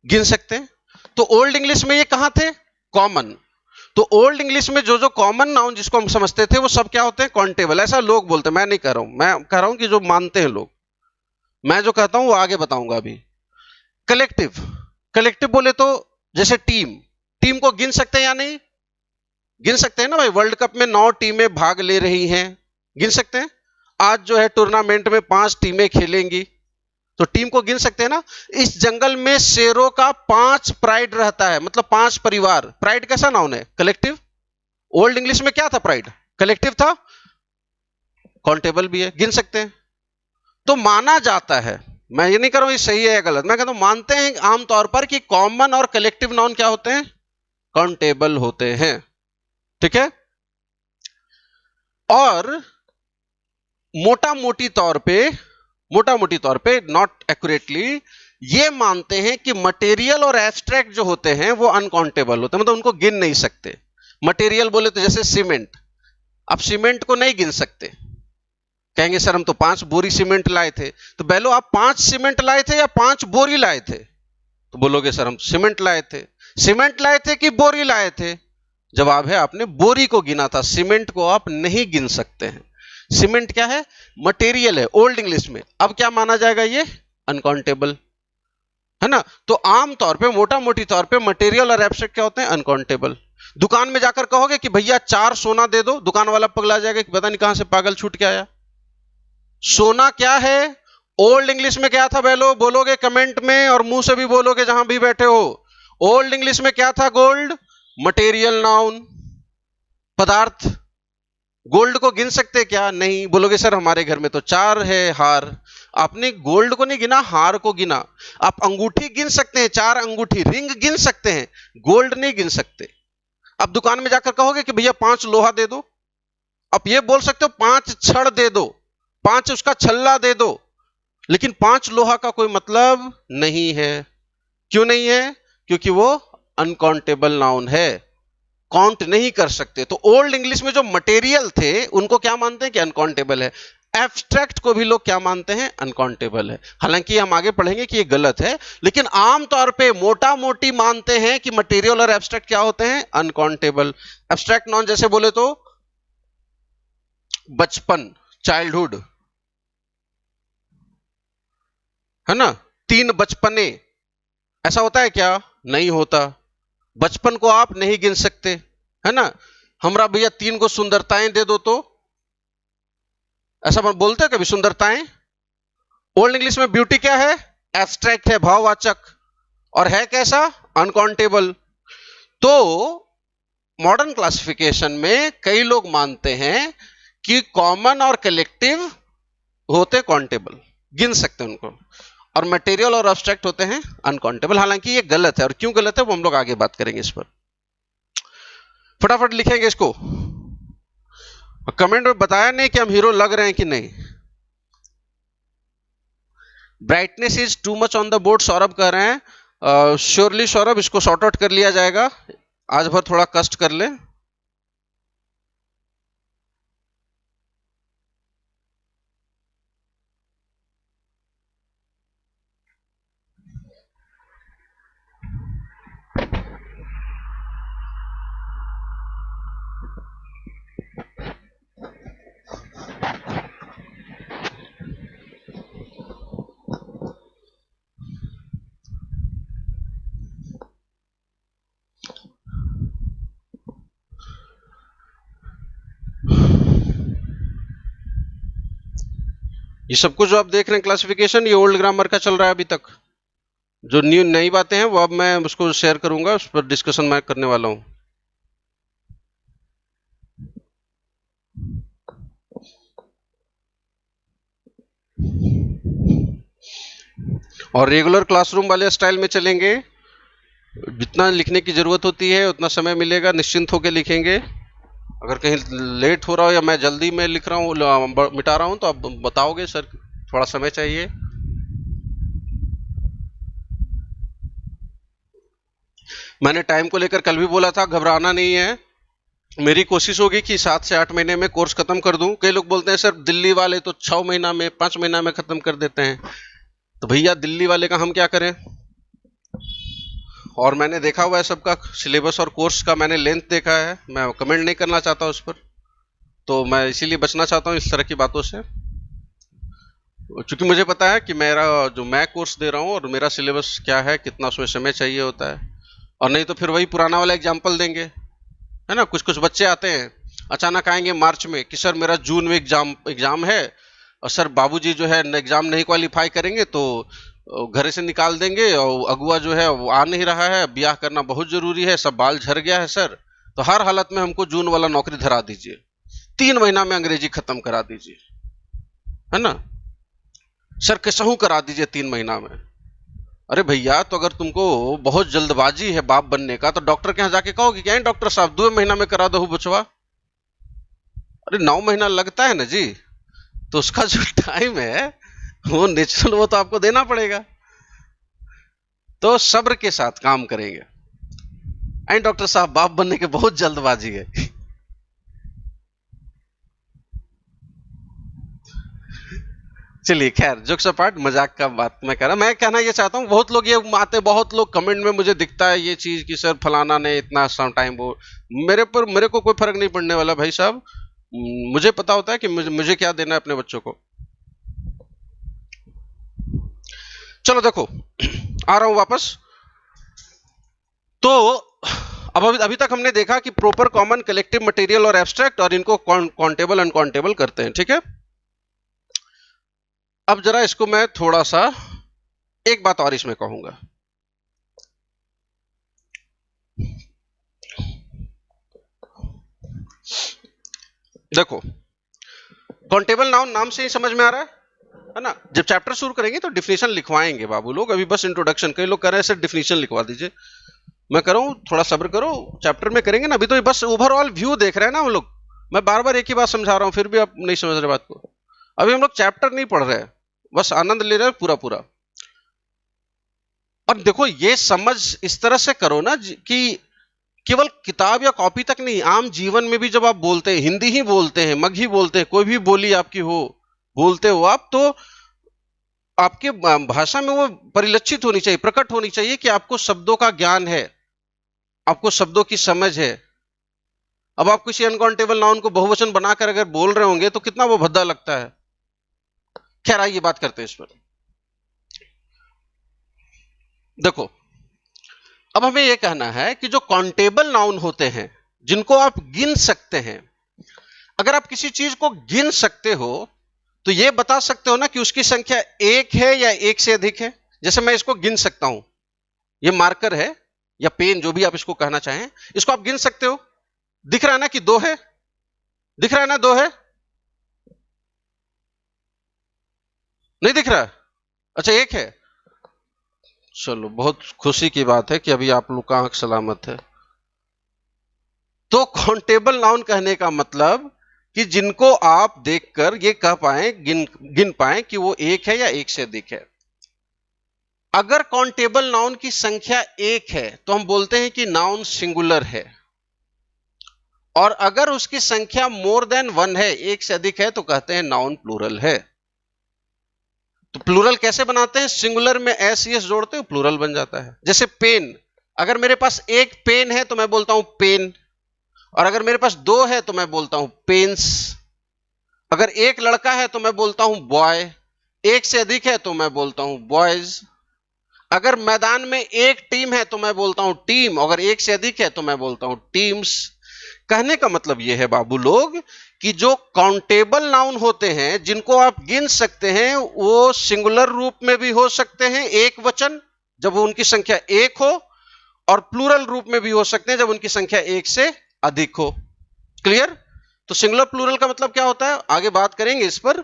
गिन सकते हैं। तो ओल्ड इंग्लिश में ये कहां थे? कॉमन। तो ओल्ड इंग्लिश में जो जो कॉमन नाउन जिसको हम समझते थे वो सब क्या होते हैं? काउंटेबल। ऐसा लोग बोलते हैं, मैं नहीं कह रहा हूं, मैं कह रहा हूं कि जो मानते हैं लोग। मैं जो कहता हूं वो आगे बताऊंगा अभी। कलेक्टिव, कलेक्टिव बोले तो जैसे टीम, टीम को गिन सकते हैं या नहीं? गिन सकते हैं ना भाई। वर्ल्ड कप में 9 टीमें भाग ले रही हैं, गिन सकते हैं। आज जो है टूर्नामेंट में 5 टीमें खेलेंगी, तो टीम को गिन सकते हैं ना। इस जंगल में शेरों का 5 प्राइड रहता है, मतलब 5 परिवार। प्राइड कैसा नाउन है? कलेक्टिव। ओल्ड इंग्लिश में क्या था? प्राइड कलेक्टिव था, काउंटेबल भी है, गिन सकते हैं। तो माना जाता है, मैं ये नहीं कर रहा हूं ये सही है या गलत, मैं कहता हूं मानते हैं आमतौर पर कि कॉमन और कलेक्टिव नाउन क्या होते हैं? काउंटेबल होते हैं। ठीक है। और मोटा मोटी तौर पे नॉट एक्यूरेटली ये मानते हैं कि मटेरियल और एब्स्ट्रैक्ट जो होते हैं वो अनकाउंटेबल होते हैं, मतलब उनको गिन नहीं सकते। मटेरियल बोले तो जैसे सीमेंट, आप सीमेंट को नहीं गिन सकते। कहेंगे सर हम तो 5 बोरी सीमेंट लाए थे। तो बेलो आप 5 सीमेंट लाए थे या 5 बोरी लाए थे? तो बोलोगे सर हम सीमेंट लाए थे। सीमेंट लाए थे कि बोरी लाए थे? जवाब है आपने बोरी को गिना था, सीमेंट को आप नहीं गिन सकते हैं। सीमेंट क्या है? मटेरियल है ओल्ड इंग्लिश में। अब क्या माना जाएगा? ये अनकाउंटेबल है ना। तो आमतौर पे, मोटा मोटी तौर पे मटेरियल और एब्स्ट्रैक्ट क्या होते हैं? अनकाउंटेबल। दुकान में जाकर कहोगे कि भैया 4 सोना दे दो, दुकान वाला पगला जाएगा कि पता नहीं कहां से पागल छूट के आया। सोना क्या है? ओल्ड इंग्लिश में क्या था? बोलोगे कमेंट में और मुंह से भी बोलोगे जहां भी बैठे हो। ओल्ड इंग्लिश में क्या था? गोल्ड, मटेरियल नाउन, पदार्थ। गोल्ड को गिन सकते क्या? नहीं। बोलोगे सर हमारे घर में तो 4 है हार। आपने गोल्ड को नहीं गिना, हार को गिना। आप अंगूठी गिन सकते हैं, 4 अंगूठी, रिंग गिन सकते हैं, गोल्ड नहीं गिन सकते। अब दुकान में जाकर कहोगे कि भैया 5 लोहा दे दो, आप ये बोल सकते हो 5 छड़ दे दो, 5 उसका छल्ला दे दो, लेकिन 5 लोहा का कोई मतलब नहीं है। क्यों नहीं है? क्योंकि वो अनकाउंटेबल नाउन है, काउंट नहीं कर सकते। तो ओल्ड इंग्लिश में जो मटेरियल थे उनको क्या मानते हैं कि अनकाउंटेबल है। एब्स्ट्रैक्ट को भी लोग क्या मानते हैं? अनकाउंटेबल है। हालांकि हम आगे पढ़ेंगे कि ये गलत है, लेकिन आमतौर पे मोटा मोटी मानते हैं कि मटेरियल और एब्स्ट्रैक्ट क्या होते हैं? अनकाउंटेबल। एब्स्ट्रैक्ट नाउन जैसे बोले तो बचपन, चाइल्डहुड, है ना। 3 बचपने, ऐसा होता है क्या? नहीं होता। बचपन को आप नहीं गिन सकते, है ना। हमरा भैया 3 को सुंदरताएं दे दो, तो ऐसा बोलते हैं कभी? सुंदरताएं। ओल्ड इंग्लिश में ब्यूटी क्या है? एब्स्ट्रैक्ट है, भाववाचक, और है कैसा? अनकाउंटेबल। तो मॉडर्न क्लासिफिकेशन में कई लोग मानते हैं कि कॉमन और कलेक्टिव होते काउंटेबल, गिन सकते हैं उनको, और मटेरियल और एब्स्ट्रैक्ट होते हैं अनकाउंटेबल। हालांकि ये गलत है, और क्यों गलत है वो हम लोग आगे बात करेंगे इस पर। फटाफट लिखेंगे इसको। कमेंट में बताया नहीं कि हम हीरो लग रहे हैं कि नहीं। Brightness is too much on the board, Saurabh कह रहे हैं। श्योरली सौरभ, इसको सॉर्ट आउट कर लिया जाएगा, आज भर थोड़ा कष्ट कर ले। ये सब कुछ जो आप देख रहे हैं क्लासिफिकेशन, ये ओल्ड ग्रामर का चल रहा है अभी तक। जो न्यू नई बातें हैं वो अब मैं उसको शेयर करूंगा, उस पर डिस्कशन मैं करने वाला हूं। और रेगुलर क्लासरूम वाले स्टाइल में चलेंगे, जितना लिखने की जरूरत होती है उतना समय मिलेगा, निश्चिंत होकर लिखेंगे। अगर कहीं लेट हो रहा हो या मैं जल्दी में लिख रहा हूँ, मिटा रहा हूँ, तो आप बताओगे सर थोड़ा समय चाहिए। मैंने टाइम को लेकर कल भी बोला था, घबराना नहीं है। मेरी कोशिश होगी कि 7 से 8 महीने में कोर्स खत्म कर दूं। कई लोग बोलते हैं सर दिल्ली वाले तो 6 महीना में 5 महीना में खत्म कर देते हैं। तो भैया दिल्ली वाले का हम क्या करें। और मैंने देखा हुआ है सबका सिलेबस और कोर्स का, मैंने लेंथ देखा है। मैं कमेंट नहीं करना चाहता उस पर, तो मैं इसीलिए बचना चाहता हूँ इस तरह की बातों से, क्योंकि मुझे पता है कि मेरा जो मैं कोर्स दे रहा हूँ और मेरा सिलेबस क्या है, कितना उसमें समय चाहिए होता है। और नहीं तो फिर वही पुराना वाला एग्जाम्पल देंगे, है ना। कुछ कुछ बच्चे आते हैं अचानक आएंगे मार्च में कि सर मेरा जून में एग्जाम है, और सर बाबूजी जो है एग्जाम नहीं क्वालिफाई करेंगे तो घर से निकाल देंगे, और अगुआ जो है वो आ नहीं रहा है, ब्याह करना बहुत जरूरी है, सब बाल झड़ गया है सर, तो हर हालत में हमको जून वाला नौकरी धरा दीजिए, 3 महीना में अंग्रेजी खत्म करा दीजिए, है ना सर, कैसा करा दीजिए 3 महीना में। अरे भैया, तो अगर तुमको बहुत जल्दबाजी है बाप बनने का, तो डॉक्टर के यहाँ जाके कहोगे क्या डॉक्टर साहब 2 महीना में करा दो बचवा। अरे 9 महीना लगता है ना जी, तो उसका जो टाइम है वो नेचुरल, वो तो आपको देना पड़ेगा। तो सब्र के साथ काम करेंगे। एंड डॉक्टर साहब बाप बनने के बहुत जल्दबाजी है। चलिए खैर, जोक्स अपार्ट, मजाक का बात मैं कह रहा, मैं कहना ये चाहता हूँ, बहुत लोग ये आते, बहुत लोग कमेंट में मुझे दिखता है ये चीज कि सर फलाना ने इतना टाइम, वो मेरे को कोई फर्क नहीं पड़ने वाला भाई साहब। मुझे पता होता है कि मुझे क्या देना है अपने बच्चों को। चलो देखो, आ रहा हूं वापस। तो अब अभी तक हमने देखा कि प्रॉपर, कॉमन, कलेक्टिव, मटेरियल और एब्स्ट्रैक्ट, और इनको काउंटेबल अनकाउंटेबल करते हैं, ठीक है। अब जरा इसको मैं थोड़ा सा एक बात और इसमें कहूंगा। देखो, काउंटेबल नाउन नाम से ही समझ में आ रहा है ना। जब चैप्टर शुरू करेंगे तो डिफिनेशन लिखवाएंगे बाबू लोग, अभी बस इंट्रोडक्शन। कई लोग कह रहे हैं सर डिफिनेशन लिखवा दीजिए, मैं कह रहा हूं थोड़ा सब्र करो, चैप्टर में करेंगे ना। अभी तो बस ओवरऑल व्यू देख रहे हैं ना हम लोग। मैं बार बार एक ही बात समझा रहा हूं, फिर भी आप नहीं समझ रहे बात को। अभी हम लोग चैप्टर नहीं पढ़ रहे हैं, बस आनंद ले रहे हैं पूरा पूरा। और देखो, ये समझ इस तरह से करो ना कि केवल किताब या कॉपी तक नहीं, आम जीवन में भी जब आप बोलते हैं, हिंदी ही बोलते हैं, मगही बोलते हैं, कोई भी बोली आपकी हो, बोलते हो आप, तो आपके भाषा में वो परिलक्षित होनी चाहिए, प्रकट होनी चाहिए कि आपको शब्दों का ज्ञान है, आपको शब्दों की समझ है। अब आप किसी अनकाउंटेबल नाउन को बहुवचन बनाकर अगर बोल रहे होंगे तो कितना वो भद्दा लगता है। खैर आइए बात करते हैं इस पर। देखो, अब हमें यह कहना है कि जो काउंटेबल नाउन होते हैं, जिनको आप गिन सकते हैं, अगर आप किसी चीज को गिन सकते हो तो यह बता सकते हो ना कि उसकी संख्या 1 है या 1 से अधिक है। जैसे मैं इसको गिन सकता हूं, यह मार्कर है या पेन, जो भी आप इसको कहना चाहें, इसको आप गिन सकते हो। दिख रहा है ना कि 2 है, दिख रहा है ना 2 है, नहीं दिख रहा? अच्छा 1 है। चलो, बहुत खुशी की बात है कि अभी आप लोग का आंख सलामत है। तो काउंटेबल नाउन कहने का मतलब कि जिनको आप देखकर ये कह पाए, गिन पाए कि वो 1 है या 1 से अधिक है। अगर काउंटेबल नाउन की संख्या 1 है तो हम बोलते हैं कि नाउन सिंगुलर है, और अगर उसकी संख्या मोर देन 1 है, 1 से अधिक है, तो कहते हैं नाउन प्लूरल है। तो प्लूरल कैसे बनाते हैं? सिंगुलर में एस एस जोड़ते हो, प्लूरल बन जाता है। जैसे पेन, अगर मेरे पास 1 पेन है तो मैं बोलता हूं पेन, और अगर मेरे पास 2 है तो मैं बोलता हूं पेन्स। अगर 1 लड़का है तो मैं बोलता हूं बॉय, 1 से अधिक है तो मैं बोलता हूं बॉयज। अगर मैदान में 1 टीम है तो मैं बोलता हूं टीम, अगर 1 से अधिक है तो मैं बोलता हूं टीम्स। कहने का मतलब यह है बाबू लोग कि जो काउंटेबल नाउन होते हैं, जिनको आप गिन सकते हैं, वो सिंगुलर रूप में भी हो सकते हैं, एक वचन, जब उनकी संख्या 1 हो, और प्लूरल रूप में भी हो सकते हैं जब उनकी संख्या 1 से अधिक हो। क्लियर? तो सिंगुलर प्लूरल का मतलब क्या होता है, आगे बात करेंगे इस पर।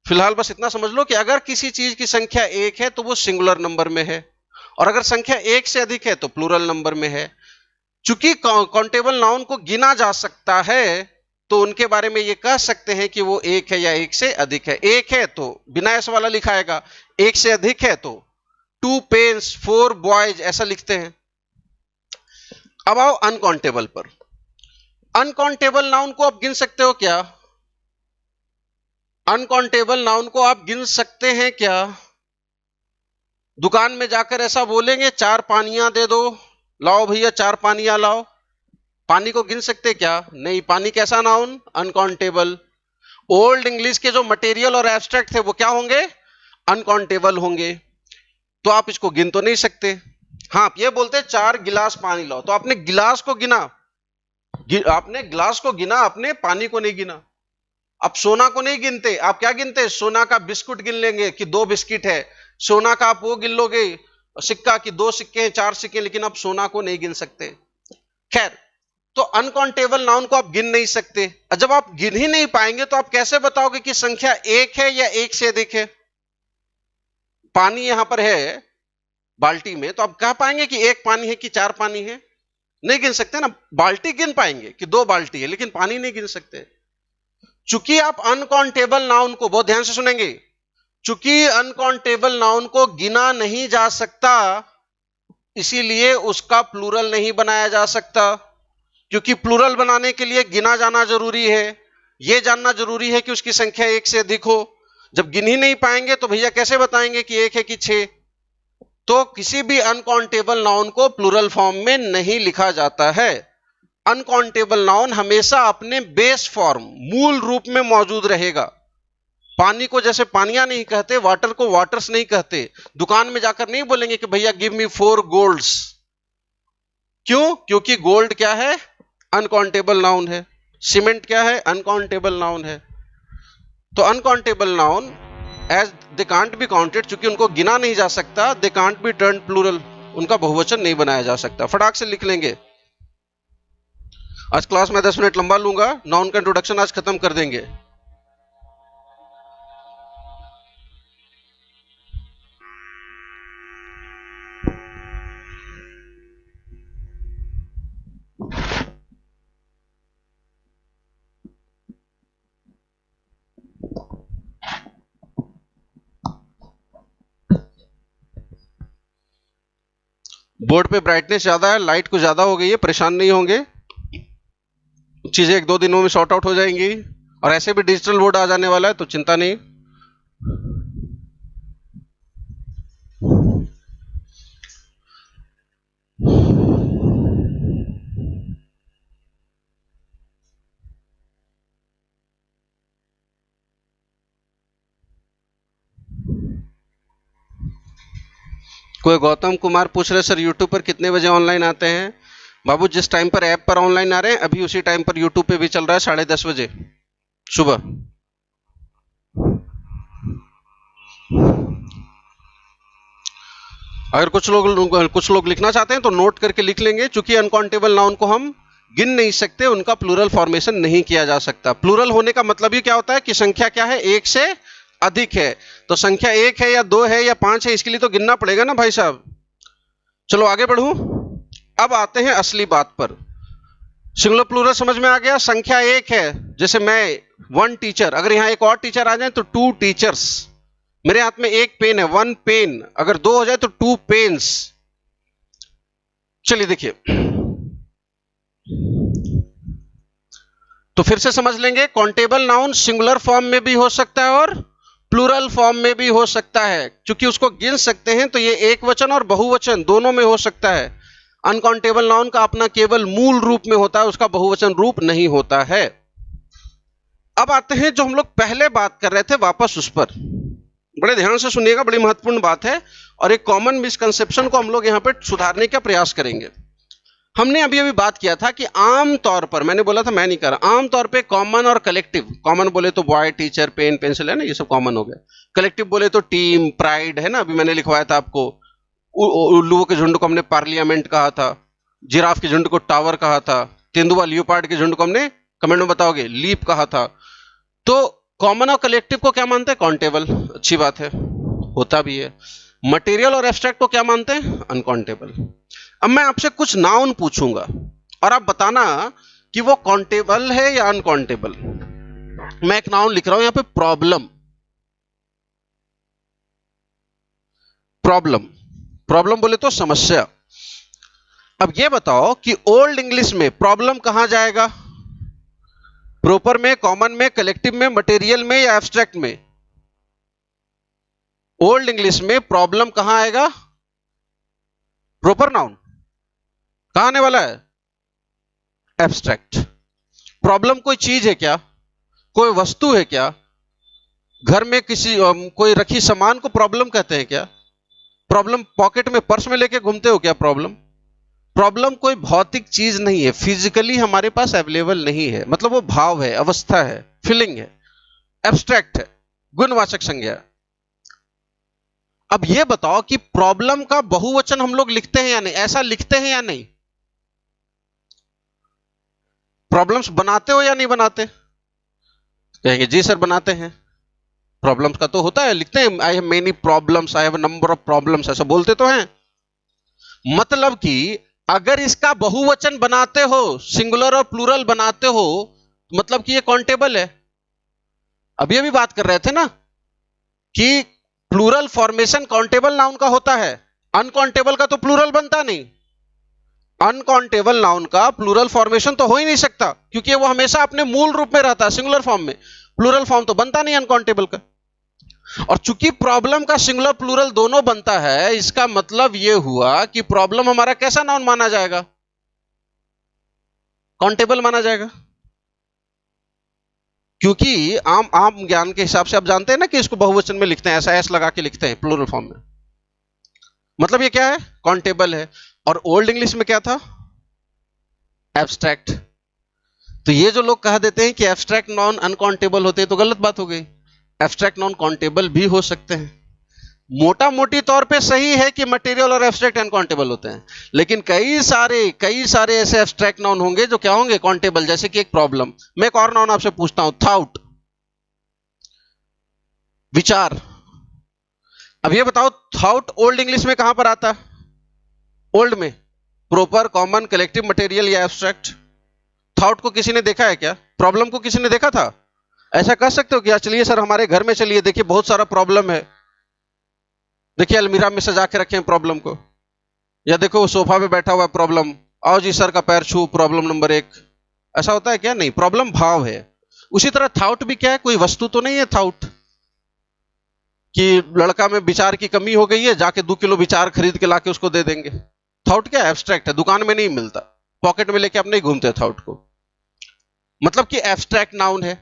फिलहाल बस इतना समझ लो कि अगर किसी चीज की संख्या 1 है तो वो सिंगुलर नंबर में है, और अगर संख्या एक से अधिक है तो प्लूरल नंबर में है। चूंकि काउंटेबल नाउन को गिना जा सकता है तो उनके बारे में ये कह सकते हैं कि वो एक है या एक से अधिक है। एक है तो बिना एस वाला लिखाएगा, एक से अधिक है तो 2 पेन्स 4 बॉयज ऐसा लिखते हैं। अब आओ अनकाउंटेबल पर। अनकाउंटेबल नाउन को आप गिन सकते हो क्या? अनकाउंटेबल नाउन को आप गिन सकते हैं क्या? दुकान में जाकर ऐसा बोलेंगे 4 पानियां दे दो, लाओ भैया 4 पानियां लाओ। पानी को गिन सकते क्या? नहीं। पानी कैसा नाउन? अनकाउंटेबल। ओल्ड इंग्लिश के जो मटेरियल और एब्स्ट्रैक्ट थे वो क्या होंगे? अनकाउंटेबल होंगे। तो आप इसको गिन तो नहीं सकते। हाँ, आप ये बोलते 4 गिलास पानी लाओ, तो आपने गिलास को गिना, आपने गिलास को गिना, आपने पानी को नहीं गिना। अब सोना को नहीं गिनते, आप क्या गिनते? सोना का बिस्कुट गिन लेंगे कि 2 बिस्किट है। सोना का आप वो गिन लोगे सिक्का कि 2 सिक्के हैं 4 सिक्के, लेकिन आप सोना को नहीं गिन सकते। खैर, तो अनकाउंटेबल नाउन को आप गिन नहीं सकते। जब आप गिन ही नहीं पाएंगे तो आप कैसे बताओगे कि संख्या एक है या एक से अधिक है? पानी यहां पर है बाल्टी में, तो आप कह पाएंगे कि एक पानी है कि 4 पानी है? नहीं गिन सकते ना। बाल्टी गिन पाएंगे कि 2 बाल्टी है, लेकिन पानी नहीं गिन सकते। चूंकि आप अनकाउंटेबल नाउन को, बहुत ध्यान से सुनेंगे, चूंकि अनकाउंटेबल नाउन को गिना नहीं जा सकता, इसीलिए उसका प्लूरल नहीं बनाया जा सकता। क्योंकि प्लूरल बनाने के लिए गिना जाना जरूरी है, यह जानना जरूरी है कि उसकी संख्या एक से अधिक हो। जब गिन ही नहीं पाएंगे तो भैया कैसे बताएंगे कि एक है कि 6? तो किसी भी अनकाउंटेबल नाउन को प्लूरल फॉर्म में नहीं लिखा जाता है। अनकाउंटेबल नाउन हमेशा अपने बेस फॉर्म, मूल रूप में मौजूद रहेगा। पानी को जैसे पानियां नहीं कहते, वाटर को वाटर्स नहीं कहते। दुकान में जाकर नहीं बोलेंगे कि भैया गिव मी 4 गोल्ड्स। क्यों? क्योंकि गोल्ड क्या है? अनकाउंटेबल नाउन है। सीमेंट क्या है? अनकाउंटेबल नाउन है। तो uncountable noun as they can't be counted, चूंकि उनको गिना नहीं जा सकता, they can't be turn plural, उनका बहुवचन नहीं बनाया जा सकता। फटाक से लिख लेंगे। आज क्लास में 10 मिनट लंबा लूंगा, नाउन का इंट्रोडक्शन आज खत्म कर देंगे। बोर्ड पे ब्राइटनेस ज्यादा है, लाइट कुछ ज्यादा हो गई है, परेशान नहीं होंगे, चीजें 1-2 दिनों में सॉर्ट आउट हो जाएंगी। और ऐसे भी डिजिटल बोर्ड आ जाने वाला है, तो चिंता नहीं। कोई गौतम कुमार पूछ रहे सर यूट्यूब पर कितने बजे ऑनलाइन आते हैं? बाबू, जिस टाइम पर ऐप पर ऑनलाइन आ रहे हैं अभी उसी टाइम पर यूट्यूब पे भी चल रहा है, 10:30 बजे सुबह। अगर कुछ लोग लिखना चाहते हैं तो नोट करके लिख लेंगे। चूंकि अनकाउंटेबल नाउन को हम गिन नहीं सकते, उनका प्लूरल फॉर्मेशन नहीं किया जा सकता। प्लूरल होने का मतलब ही क्या होता है कि संख्या क्या है? एक से अधिक है। तो संख्या 1 है या 2 है या 5 है, इसके लिए तो गिनना पड़ेगा ना भाई साहब। चलो आगे बढ़ूं। अब आते हैं असली बात पर। सिंगुलर प्लूरल समझ में आ गया। संख्या 1 है, जैसे मैं 1 टीचर, अगर यहां एक और टीचर आ जाए तो 2 टीचर्स। मेरे हाथ में 1 पेन है, 1 पेन। अगर 2 हो जाए तो 2 पेन्स। चलिए देखिए, तो फिर से समझ लेंगे। काउंटेबल नाउन सिंगुलर फॉर्म में भी हो सकता है और प्लूरल फॉर्म में भी हो सकता है। क्योंकि उसको गिन सकते हैं तो ये एक वचन और बहुवचन दोनों में हो सकता है। अनकाउंटेबल नाउन का अपना केवल मूल रूप में होता है, उसका बहुवचन रूप नहीं होता है। अब आते हैं जो हम लोग पहले बात कर रहे थे, वापस उस पर बड़े ध्यान से सुनिएगा, बड़ी महत्वपूर्ण बात है। और एक कॉमन मिसकंसेप्शन को हम लोग यहां पे सुधारने का प्रयास करेंगे। हमने अभी अभी बात किया था कि आम तौर पर, मैंने बोला था, मैं नहीं कर रहा, आम तौर पे कॉमन और कलेक्टिव, कॉमन बोले तो बॉय, टीचर, पेन, पेंसिल है ना, ये सब कॉमन हो गया। कलेक्टिव बोले तो टीम, प्राइड है ना, अभी मैंने लिखवाया था आपको। उल्लुओं के झुंड को हमने पार्लियामेंट कहा था, जिराफ के झुंड को टावर कहा था, तेंदुआ लियोपार्ड के झुंड को हमने, कमेंट में बताओगे, लीप कहा था। तो कॉमन और कलेक्टिव को क्या मानते हैं? काउंटेबल। अच्छी बात है, होता भी है। मटेरियल और एब्स्ट्रैक्ट को क्या मानते हैं? अनकाउंटेबल। अब मैं आपसे कुछ नाउन पूछूंगा और आप बताना कि वो काउंटेबल है या अनकाउंटेबल। मैं एक नाउन लिख रहा हूं यहां पे, प्रॉब्लम। प्रॉब्लम, प्रॉब्लम बोले तो समस्या। अब ये बताओ कि ओल्ड इंग्लिश में प्रॉब्लम कहां जाएगा? प्रॉपर में, कॉमन में, कलेक्टिव में, मटेरियल में या एब्स्ट्रैक्ट में? ओल्ड इंग्लिश में प्रॉब्लम कहां आएगा? Proper noun. कहां आने वाला है? एब्स्ट्रैक्ट। प्रॉब्लम कोई चीज है क्या? कोई वस्तु है क्या? घर में किसी कोई रखी सामान को प्रॉब्लम कहते हैं क्या? प्रॉब्लम पॉकेट में, पर्स में लेके घूमते हो क्या प्रॉब्लम? प्रॉब्लम कोई भौतिक चीज नहीं है, फिजिकली हमारे पास अवेलेबल नहीं है, मतलब वो भाव है, अवस्था है, फीलिंग है, एब्स्ट्रैक्ट है, गुणवाचक संज्ञा। अब ये बताओ कि प्रॉब्लम का बहुवचन हम लोग लिखते हैं या नहीं? ऐसा लिखते हैं या नहीं? प्रॉब्लम्स बनाते हो या नहीं बनाते? कहेंगे जी सर बनाते हैं। प्रॉब्लम्स का तो होता है, लिखते हैं, I have many problems, I have number of problems, ऐसा बोलते तो हैं। मतलब कि अगर इसका बहुवचन बनाते हो, सिंगुलर और प्लूरल बनाते हो, मतलब कि ये काउंटेबल है। अभी अभी बात कर रहे थे ना कि प्लूरल फॉर्मेशन काउंटेबल नाउन का होता है, अनकाउंटेबल का तो प्लूरल बनता नहीं। अनकाउंटेबल नाउन का प्लूरल फॉर्मेशन तो हो ही नहीं सकता, क्योंकि वो हमेशा अपने मूल रूप में रहता है, सिंगुलर फॉर्म में। प्लूरल फॉर्म तो बनता नहीं अनकाउंटेबल का। और चूंकि प्रॉब्लम का सिंगुलर प्लूरल दोनों बनता है, इसका मतलब यह हुआ कि प्रॉब्लम हमारा कैसा नाउन माना जाएगा? काउंटेबल माना जाएगा। क्योंकि आम ज्ञान के हिसाब से आप जानते हैं ना कि इसको बहुवचन में लिखते हैं, ऐसा एस लगा के लिखते हैं प्लूरल फॉर्म में, मतलब ये क्या है? काउंटेबल है। और ओल्ड इंग्लिश में क्या था? एब्स्ट्रैक्ट। तो ये जो लोग कह देते हैं कि एब्स्ट्रैक्ट नॉन अनकाउंटेबल होते हैं, तो गलत बात हो गई। एब्स्ट्रैक्ट नॉन काउंटेबल भी हो सकते हैं। मोटा मोटी तौर पे सही है कि मटेरियल और एब्स्ट्रैक्ट अनकाउंटेबल होते हैं, लेकिन कई सारे ऐसे एब्स्ट्रैक्ट नाउन होंगे जो क्या होंगे? काउंटेबल। जैसे कि एक प्रॉब्लम। मैं एक और नाउन आपसे पूछता हूं, थॉट, विचार। अब ये बताओ थॉट ओल्ड इंग्लिश में कहां पर आता है? ओल्ड में प्रॉपर, कॉमन, कलेक्टिव, मटेरियल या एब्स्ट्रैक्ट? थॉट को किसी ने देखा है क्या? प्रॉब्लम को किसी ने देखा था? ऐसा कह सकते हो कि चलिए सर हमारे घर में चलिए, देखिए बहुत सारा प्रॉब्लम है, देखिए अलमीरा में सजा के रखे हैं प्रॉब्लम को, या देखो वो सोफा पे बैठा हुआ है प्रॉब्लम, आओ जी सर का पैर छू, प्रॉब्लम नंबर 1। ऐसा होता है क्या? नहीं। प्रॉब्लम भाव है। उसी तरह थॉट भी क्या है? कोई वस्तु तो नहीं है थॉट, कि लड़का में विचार की कमी हो गई है, जाके 2 किलो विचार खरीद के लाके उसको दे देंगे। थॉट क्या है? एब्स्ट्रैक्ट है, दुकान में नहीं मिलता, पॉकेट में लेके आप नहीं घूमते थॉट को, मतलब कि एब्स्ट्रैक्ट नाउन है।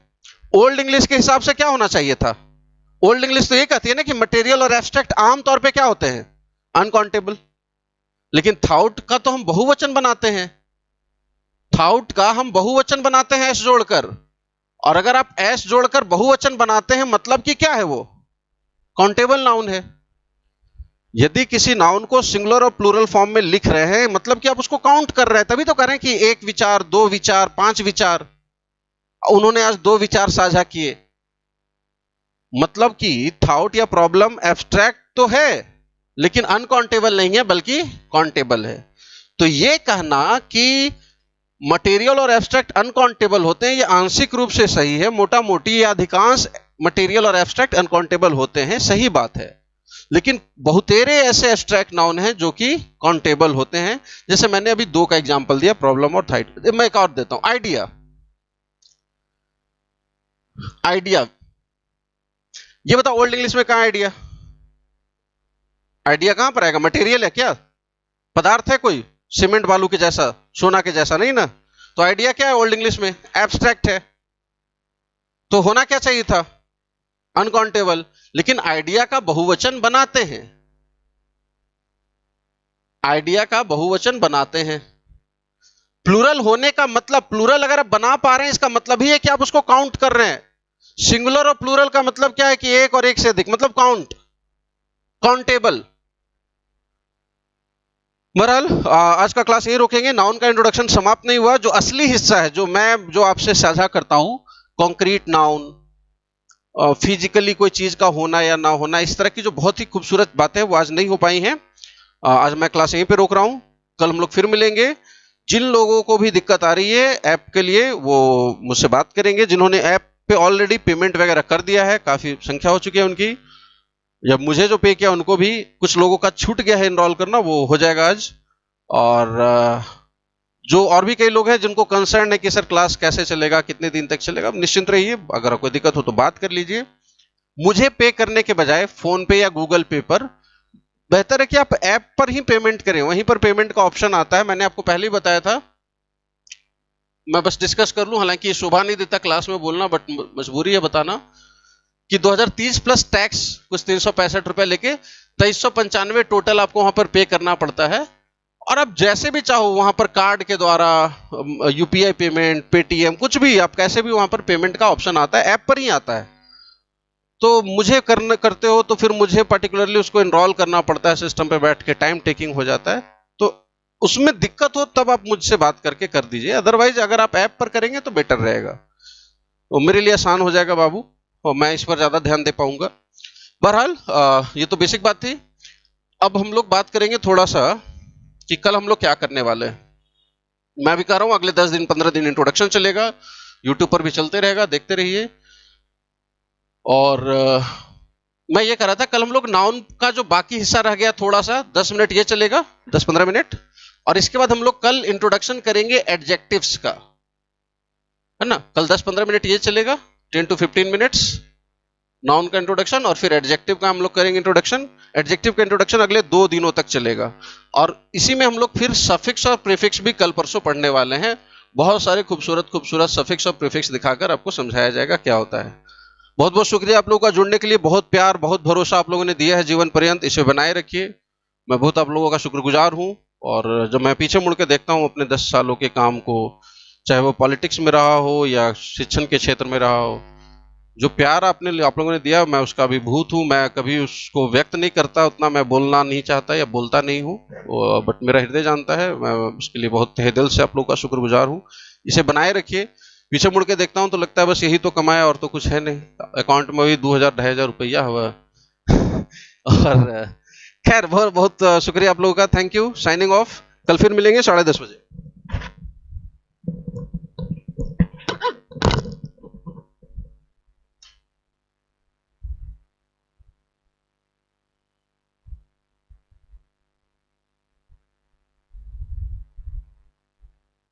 ओल्ड इंग्लिश के हिसाब से क्या होना चाहिए था? ओल्ड इंग्लिश तो ये कहती है ना कि मटेरियल और एब्स्ट्रैक्ट आमतौर पे क्या होते हैं? अनकाउंटेबल। लेकिन थॉट का तो हम बहुवचन बनाते हैं, थॉट का हम बहुवचन बनाते हैं एस जोड़कर, और अगर आप एस जोड़कर बहुवचन बनाते हैं मतलब कि क्या है? वो काउंटेबल नाउन है। यदि किसी नाउन को सिंगुलर और प्लूरल फॉर्म में लिख रहे हैं, मतलब कि आप उसको काउंट कर रहे हैं, तभी तो कह रहे हैं कि 1 विचार, 2 विचार, 5 विचार। उन्होंने आज 2 विचार साझा किए, मतलब कि थॉट या प्रॉब्लम एब्स्ट्रैक्ट तो है लेकिन अनकाउंटेबल नहीं है, बल्कि काउंटेबल है। तो यह कहना कि मटेरियल और एब्स्ट्रैक्ट अनकाउंटेबल होते हैं, यह आंशिक रूप से सही है। मोटा मोटी या अधिकांश मटेरियल और एब्स्ट्रैक्ट अनकाउंटेबल होते हैं, सही बात है। लेकिन बहुतेरे ऐसे एब्स्ट्रैक्ट नाउन हैं जो कि काउंटेबल होते हैं। जैसे मैंने अभी 2 का एग्जांपल दिया, प्रॉब्लम और थॉट। मैं एक और देता हूं, आइडिया। आइडिया, ये बताओ ओल्ड इंग्लिश में कहां आइडिया? आइडिया कहां पर आएगा? मटेरियल है क्या? पदार्थ है कोई? सीमेंट बालू के जैसा, सोना के जैसा नहीं ना। तो आइडिया क्या है ओल्ड इंग्लिश में? एब्स्ट्रैक्ट है। तो होना क्या चाहिए था? अनकाउंटेबल। लेकिन आइडिया का बहुवचन बनाते हैं, आइडिया का बहुवचन बनाते हैं। प्लूरल होने का मतलब, प्लूरल अगर आप बना पा रहे हैं इसका मतलब ही है कि आप उसको काउंट कर रहे हैं। सिंगुलर और प्लूरल का मतलब क्या है? कि 1 और 1 से अधिक, मतलब काउंट, काउंटेबल। बहरहाल आज का क्लास यही रोकेंगे। नाउन का इंट्रोडक्शन समाप्त नहीं हुआ। जो असली हिस्सा है, जो आपसे साझा करता हूं, कॉन्क्रीट नाउन, फिजिकली कोई चीज का होना या ना होना, इस तरह की जो बहुत ही खूबसूरत बातें वो आज नहीं हो पाई हैं। आज मैं क्लास यहीं पे रोक रहा हूं, कल हम लोग फिर मिलेंगे। जिन लोगों को भी दिक्कत आ रही है ऐप के लिए वो मुझसे बात करेंगे। जिन्होंने ऐप पे ऑलरेडी पेमेंट वगैरह कर दिया है, काफी संख्या हो चुकी है उनकी, जब मुझे जो पे किया उनको भी, कुछ लोगों का छूट गया है इनरोल करना, वो हो जाएगा आज। और जो और भी कई लोग हैं जिनको कंसर्न है कि सर क्लास कैसे चलेगा, कितने दिन तक चलेगा, निश्चिंत रहिए, अगर कोई दिक्कत हो तो बात कर लीजिए। मुझे पे करने के बजाय फोन पे या गूगल पे पर बेहतर है कि आप ऐप पर ही पेमेंट करें, वहीं पर पेमेंट का ऑप्शन आता है। मैंने आपको पहले ही बताया था, मैं बस डिस्कस कर लूं, हालांकि ये शोभा नहीं देता क्लास में बोलना, बट मजबूरी है बताना कि 2030 प्लस टैक्स कुछ 365 रुपए लेके 2395 टोटल आपको वहां पर पे करना पड़ता है। और आप जैसे भी चाहो वहां पर कार्ड के द्वारा, यूपीआई पेमेंट, पेटीएम, कुछ भी आप कैसे भी वहां पर पेमेंट का ऑप्शन आता है, ऐप पर ही आता है। तो मुझे करते हो तो फिर मुझे पर्टिकुलरली उसको एनरोल करना पड़ता है सिस्टम पे बैठ के, टाइम टेकिंग हो जाता है। तो उसमें दिक्कत हो तब आप मुझसे बात करके कर दीजिए, अदरवाइज अगर आप ऐप पर करेंगे तो बेटर रहेगा, तो मेरे लिए आसान हो जाएगा बाबू, और मैं इस पर ज्यादा ध्यान दे पाऊंगा। बहरहाल ये तो बेसिक बात थी। अब हम लोग बात करेंगे थोड़ा सा कि कल हम लोग क्या करने वाले हैं। मैं भी कह रहा हूं अगले 10 दिन 15 दिन इंट्रोडक्शन चलेगा, यूट्यूब पर भी चलते रहेगा, देखते रहिए। और मैं ये कह रहा था कल हम लोग नाउन का जो बाकी हिस्सा रह गया थोड़ा सा 10 मिनट ये चलेगा, 10-15 मिनट, और इसके बाद हम लोग कल इंट्रोडक्शन करेंगे एडजेक्टिव्स का, है ना। कल 10-15 मिनट ये चलेगा, 10 to 15 मिनट्स नाउन का इंट्रोडक्शन, और फिर एडजेक्टिव का हम लोग करेंगे इंट्रोडक्शन। एडजेक्टिव का इंट्रोडक्शन अगले 2 दिनों तक चलेगा, और इसी में हम लोग फिर सफिक्स और प्रीफिक्स भी कल परसों पढ़ने वाले हैं। बहुत सारे खूबसूरत खूबसूरत सफिक्स और प्रीफिक्स दिखाकर आपको समझाया जाएगा क्या होता है। बहुत बहुत शुक्रिया आप लोगों का जुड़ने के लिए, बहुत प्यार, बहुत भरोसा आप लोगों ने दिया है जीवन पर्यंत, इसे बनाए रखिए। मैं बहुत आप लोगों का शुक्रगुजार हूं। और जब मैं पीछे मुड़ के देखता हूं अपने 10 सालों के काम को, चाहे वो पॉलिटिक्स में रहा हो या शिक्षण के क्षेत्र में रहा हो, जो प्यार आप लोगों ने दिया, मैं उसका अभिभूत हूँ। मैं कभी उसको व्यक्त नहीं करता, उतना मैं बोलना नहीं चाहता या बोलता नहीं हूँ, बट मेरा हृदय जानता है। मैं उसके लिए बहुत तहे दिल से आप लोगों का शुक्रगुजार हूँ। इसे बनाए रखिए। पीछे मुड़ के देखता हूँ तो लगता है बस यही तो कमाया और तो कुछ है नहीं, अकाउंट में भी 2000-2500 रुपया हुआ। और खैर बहुत बहुत शुक्रिया आप लोगों का, थैंक यू। साइनिंग ऑफ, कल फिर मिलेंगे 10:30 बजे।